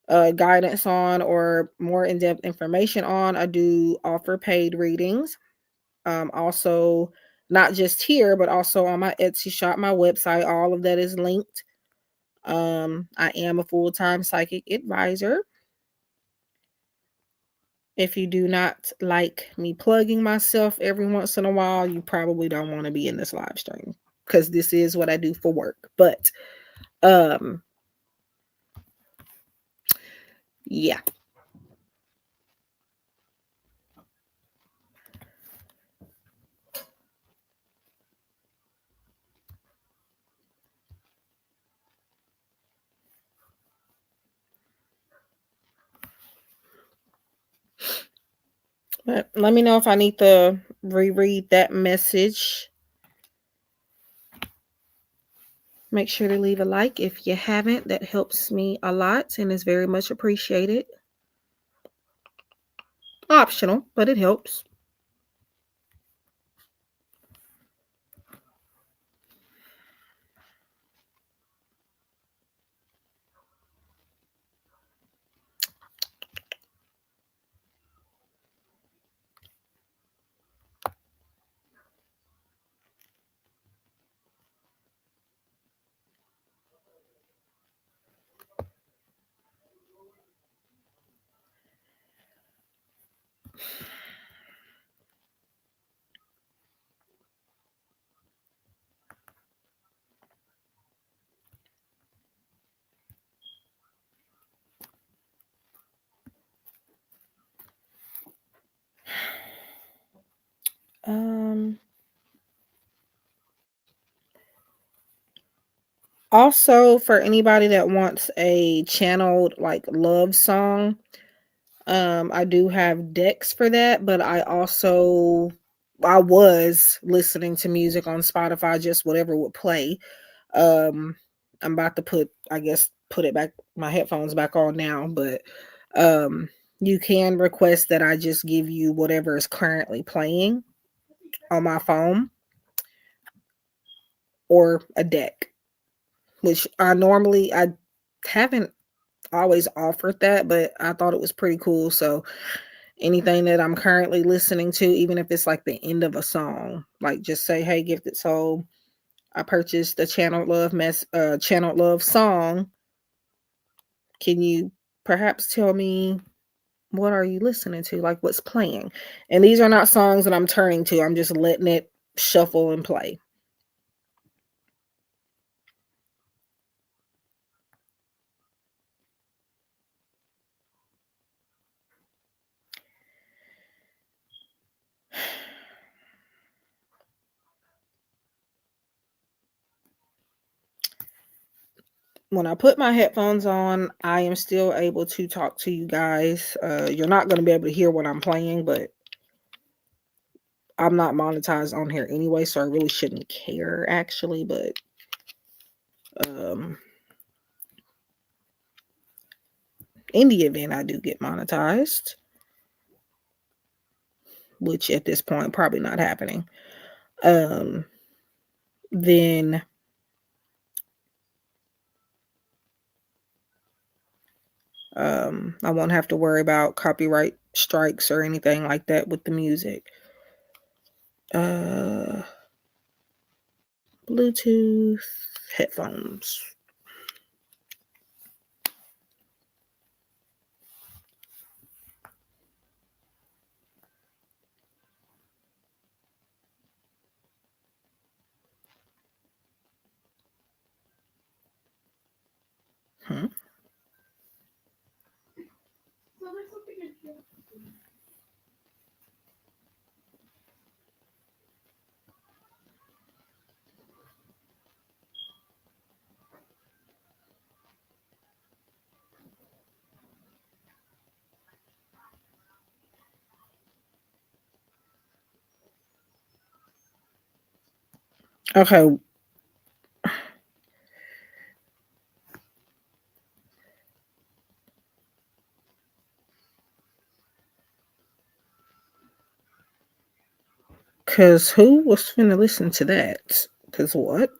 guidance on or more in-depth information on, I do offer paid readings. Also, not just here, but also on my Etsy shop, my website, all of that is linked. I am a full-time psychic advisor. If you do not like me plugging myself every once in a while, you probably don't want to be in this live stream because this is what I do for work. But um yeah. But let me know if I need to reread that message. Make sure to leave a like if you haven't. That helps me a lot and is very much appreciated. Optional, but it helps. Um Also, for anybody that wants a channeled like love song, I do have decks for that, but I was listening to music on Spotify, just whatever would play. Um, I'm about to put it back, my headphones back on now, but um, you can request that I just give you whatever is currently playing on my phone or a deck, which I haven't always offered that, but I thought it was pretty cool. So anything that I'm currently listening to, even if it's like the end of a song, like just say, "Hey, Gifted Soul, I purchased the Channeled Love song. Can you perhaps tell me what are you listening to? Like what's playing?" And these are not songs that I'm turning to. I'm just letting it shuffle and play. When I put my headphones on, I am still able to talk to you guys. You're not going to be able to hear what I'm playing, but I'm not monetized on here anyway, so I really shouldn't care actually. But um, In the event I do get monetized, which at this point probably not happening, um, then I won't have to worry about copyright strikes or anything like that with the music. Uh, Bluetooth headphones. Hmm. Okay. Cause who was finna listen to that? Cause what?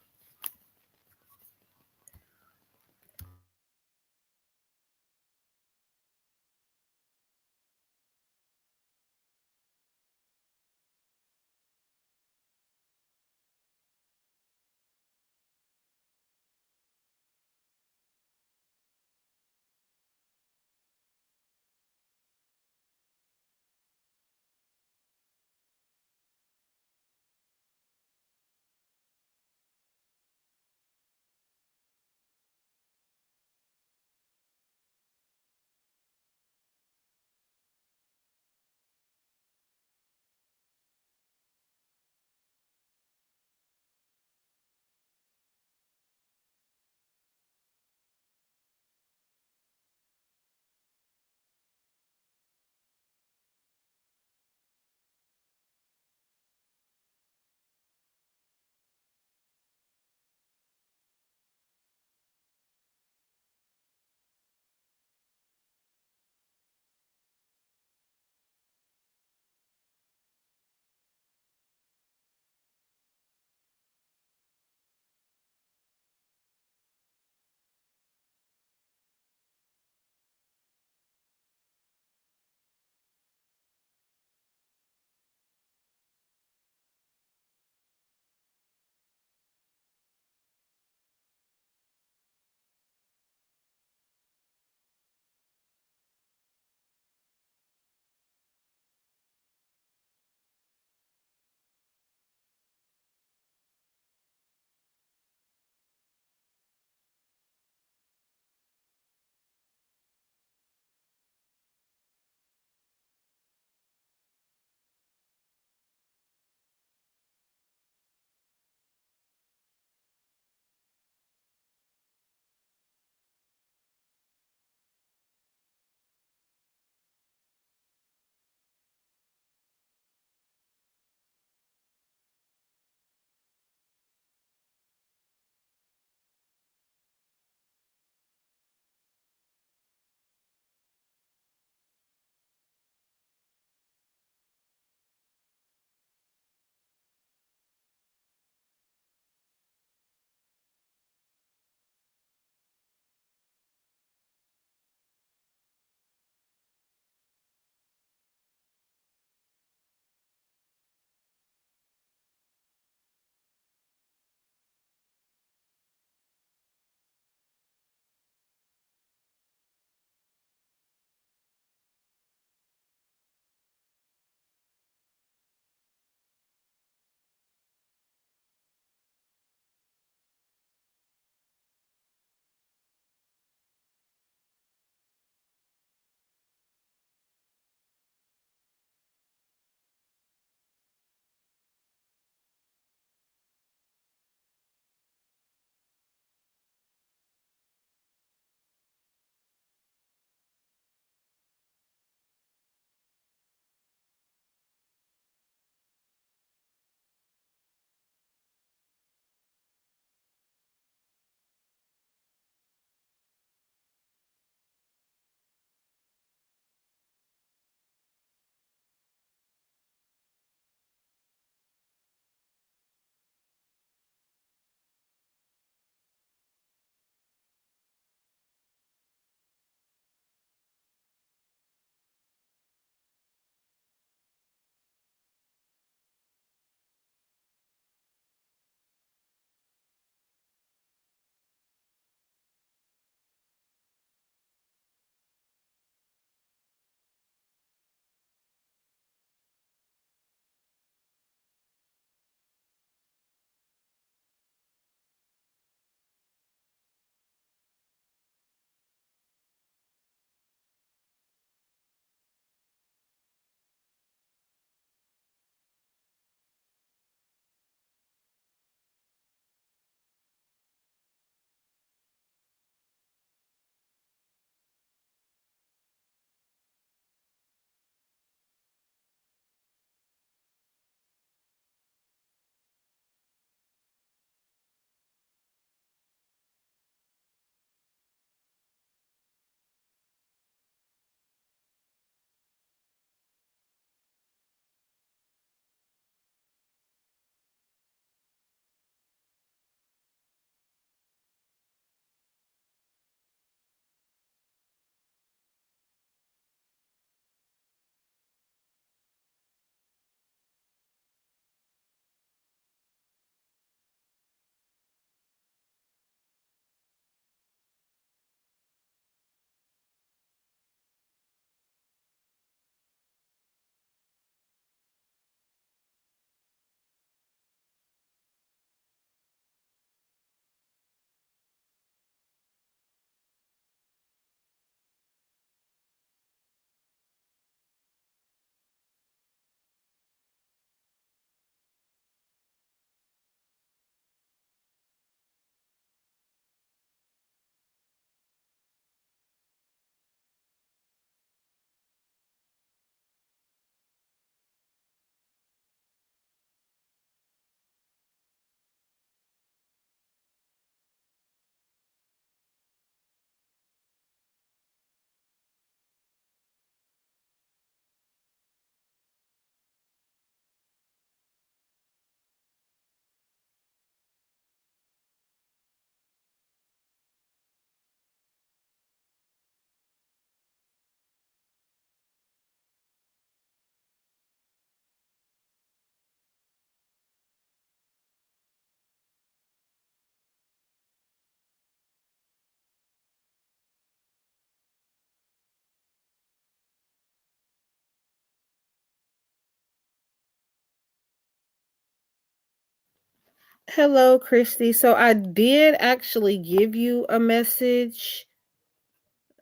Hello, Christy. So I did actually give you a message.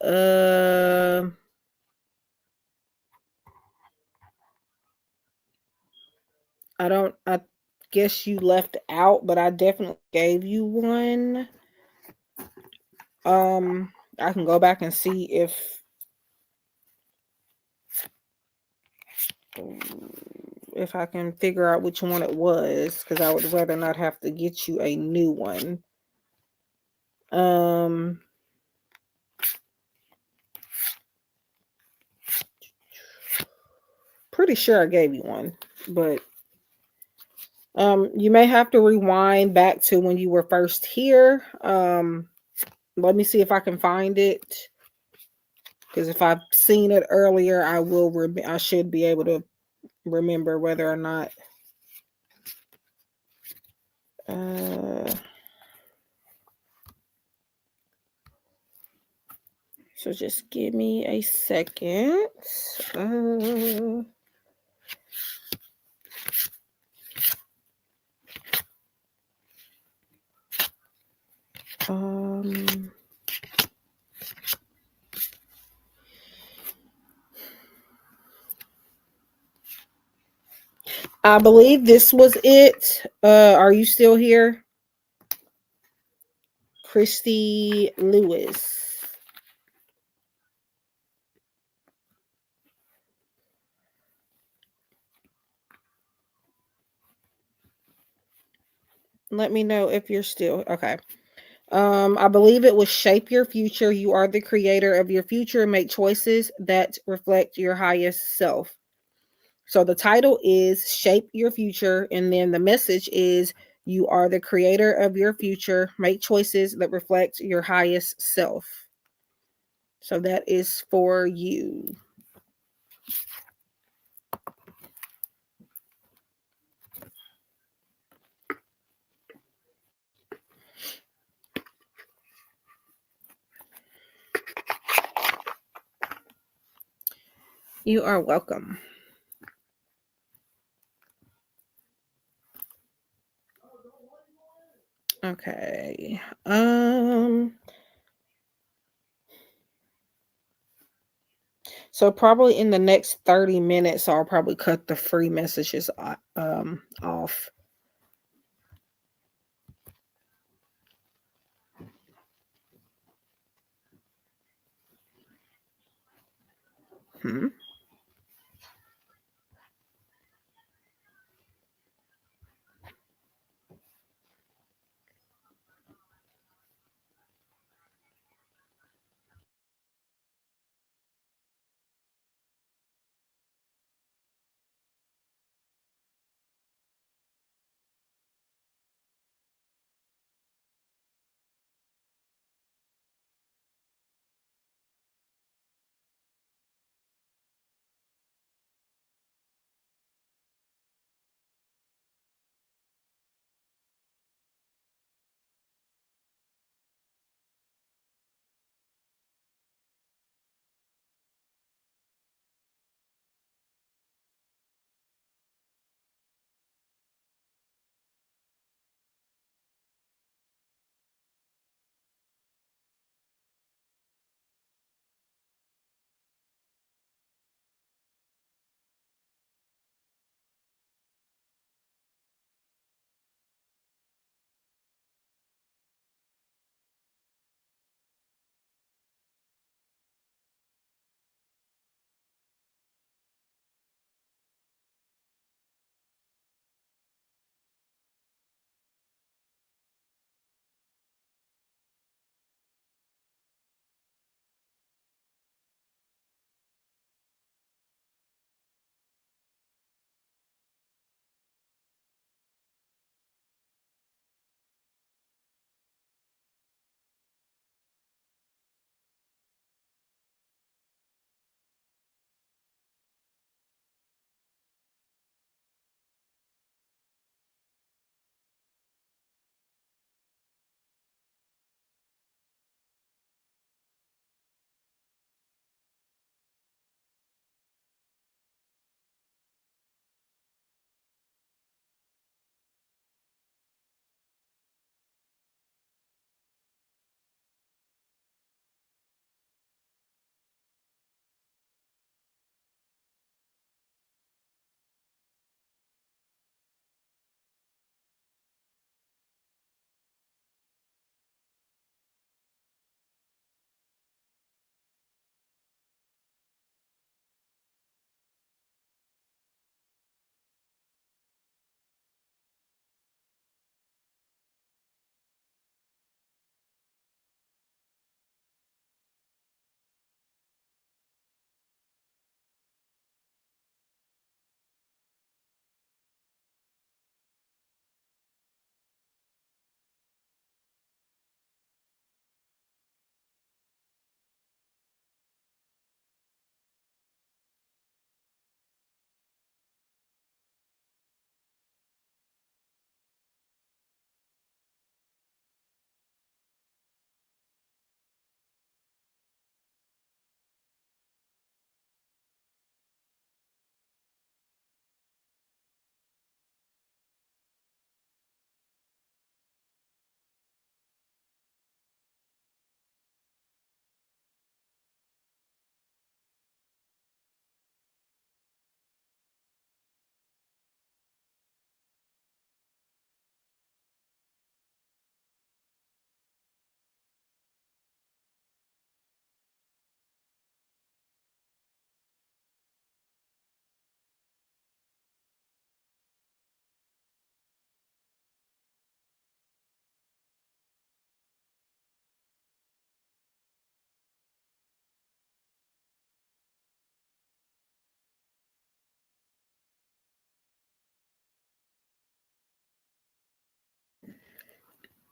Uh, I guess you left out, but I definitely gave you one. I can go back and see if I can figure out which one it was, because I would rather not have to get you a new one. Um, Pretty sure I gave you one, but you may have to rewind back to when you were first here. Let me see if I can find it, because if I've seen it earlier, I should be able to remember whether or not. Uh, so just give me a second. Uh, um, I believe this was it. Are you still here, Christy Lewis? Let me know if you're still okay. I believe it was Shape Your Future. You are the creator of your future. Make choices that reflect your highest self. So the title is Shape Your Future, and then the message is you are the creator of your future. Make choices that reflect your highest self. So that is for you. You are welcome. Okay. So probably in the next 30 minutes, I'll probably cut the free messages off. Hmm.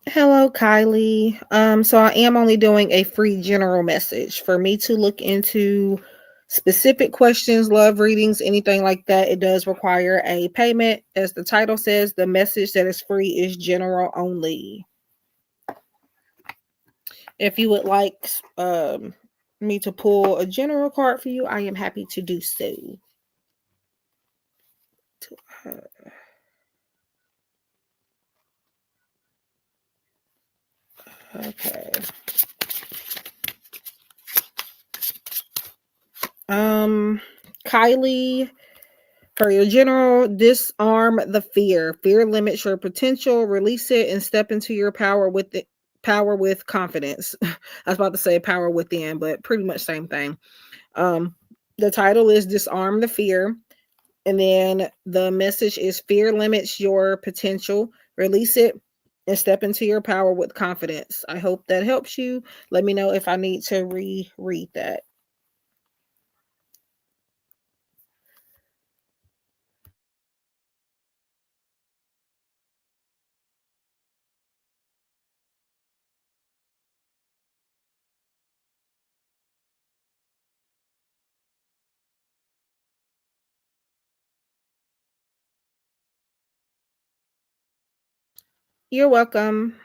Hello, Kylie. So I am only doing a free general message. For me to look into specific questions, love readings, anything like that, it does require a payment. As the title says, the message that is free is general only. If you would like me to pull a general card for you, I am happy to do so. Okay. Kylie, for your general, disarm the fear. Fear limits your potential. Release it and step into your power with it. Power with confidence. I was about to say power within, but pretty much same thing. Um, the title is Disarm the Fear. And then the message is fear limits your potential. Release it and step into your power with confidence. I hope that helps you. Let me know if I need to reread that. You're welcome.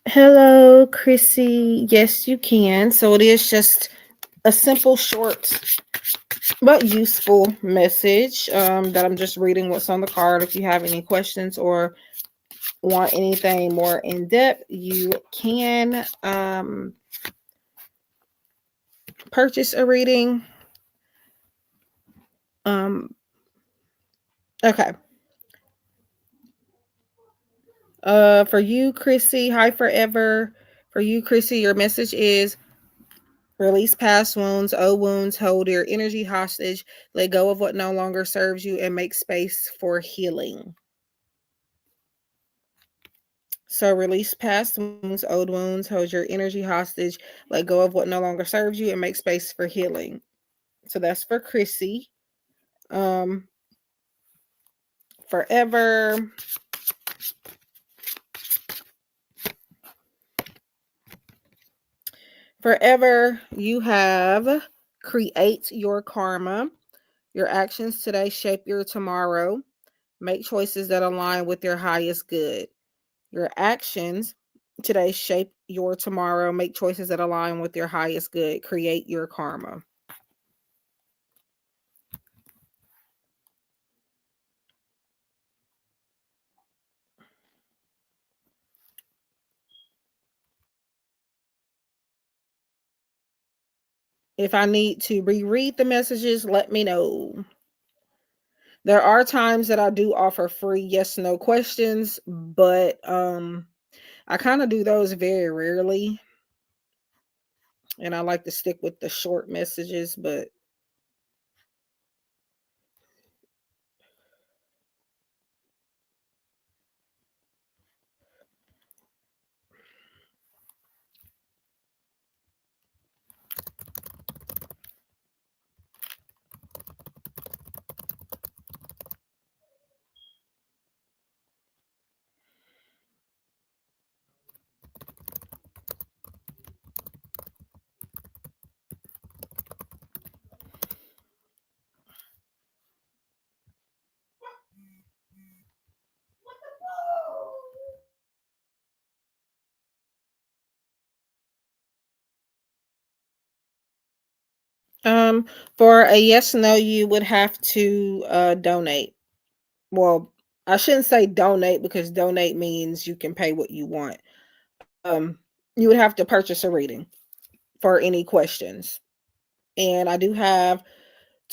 Hello, Chrissy. Yes, you can. So it is just a simple, short, but useful message that I'm just reading what's on the card. If you have any questions or want anything more in depth, you can purchase a reading. Okay. For you, Chrissy, hi forever. For you, Chrissy, your message is release past wounds, old wounds, hold your energy hostage, let go of what no longer serves you, and make space for healing. So release past wounds, old wounds, hold your energy hostage, let go of what no longer serves you, and make space for healing. So that's for Chrissy. Um, forever. Forever, you have create your karma. Your actions today shape your tomorrow. Make choices that align with your highest good. Your actions today shape your tomorrow. Make choices that align with your highest good. Create your karma. If I need to reread the messages, let me know. There are times that I do offer free yes no questions, but I kind of do those very rarely. And I like to stick with the short messages, but for a yes no, you would have to donate. Well, I shouldn't say donate because donate means you can pay what you want. Um, you would have to purchase a reading for any questions. And I do have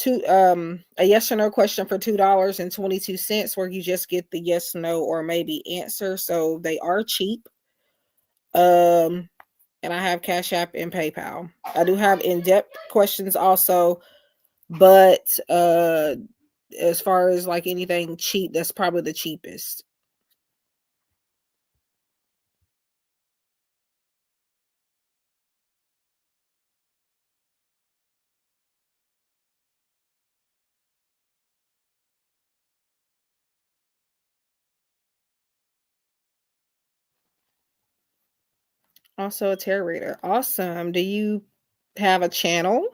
a yes or no question for $2.22 where you just get the yes, no, or maybe answer. So they are cheap. Um, and I have Cash App and PayPal. I do have in-depth questions also, but as far as like anything cheap, that's probably the cheapest. Also a tarot reader. Awesome. Do you have a channel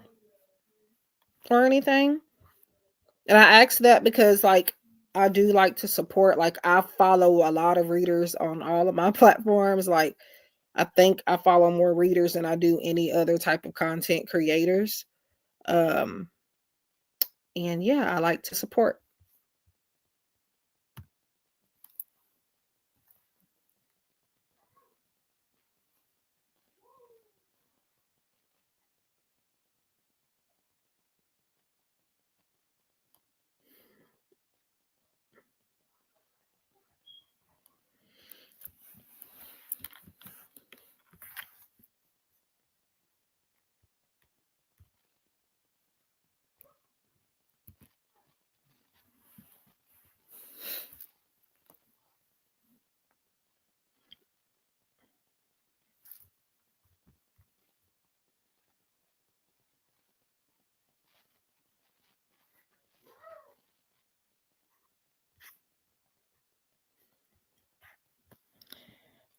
or anything? And I ask that because like I do like to support, like I follow a lot of readers on all of my platforms. Like I think I follow more readers than I do any other type of content creators. Um and yeah, I like to support.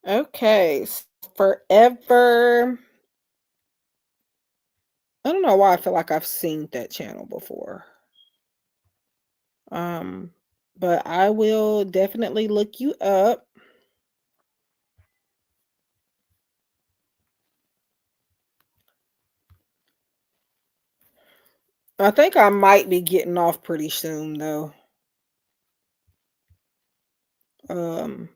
Okay. Forever. I don't know why I feel like I've seen that channel before. Um, but I will definitely look you up. I think I might be getting off pretty soon though. Um,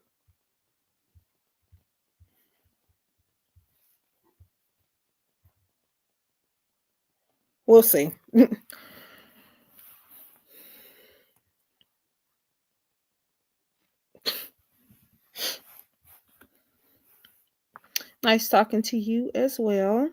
we'll see. Nice talking to you as well.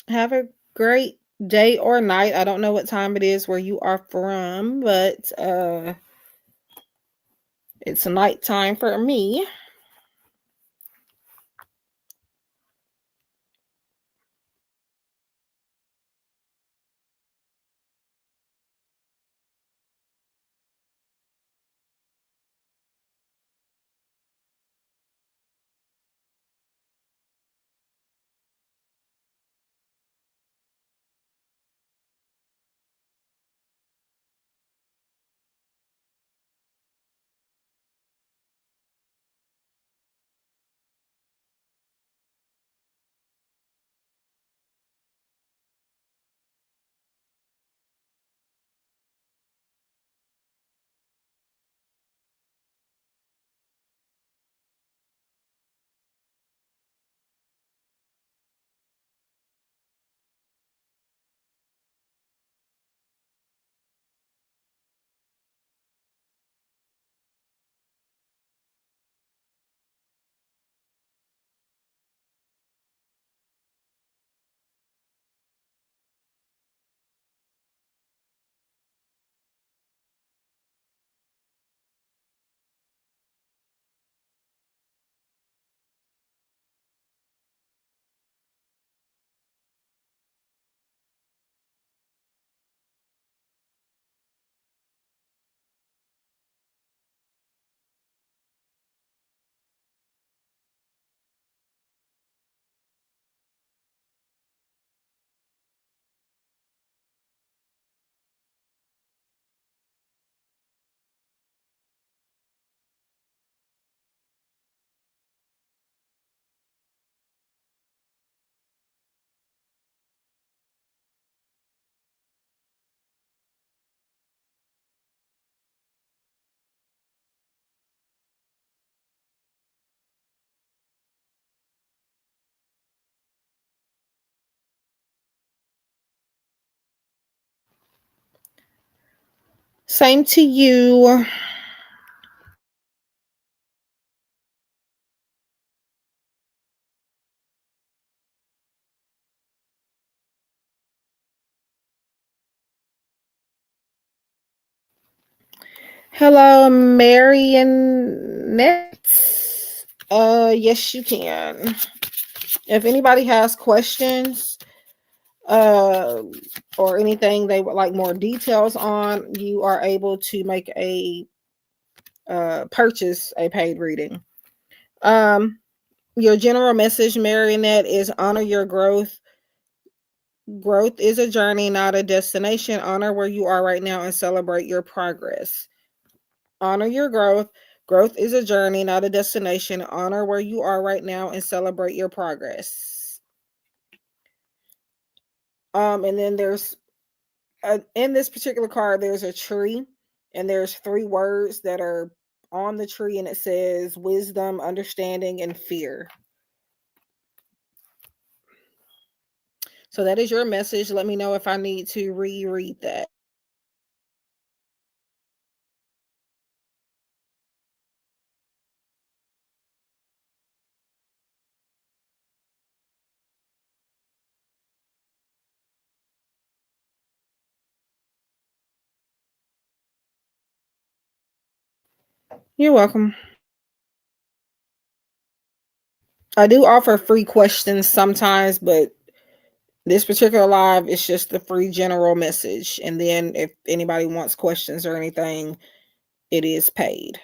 Have a great day or night. I don't know what time it is where you are from, but it's nighttime for me. Same to you. Hello, Marionette. Yes, you can. If anybody has questions, uh, or anything they would like more details on, you are able to make a purchase a paid reading. Your general message, Marionette, is honor your growth. Growth is a journey, not a destination. Honor where you are right now and celebrate your progress. Honor your growth. Growth is a journey, not a destination. Honor where you are right now and celebrate your progress. And then there's in this particular card, there's a tree, and there's three words that are on the tree, and it says wisdom, understanding, and fear. So that is your message. Let me know if I need to reread that. You're welcome. I do offer free questions sometimes, but This particular live is just the free general message. And then if anybody wants questions or anything, it is paid.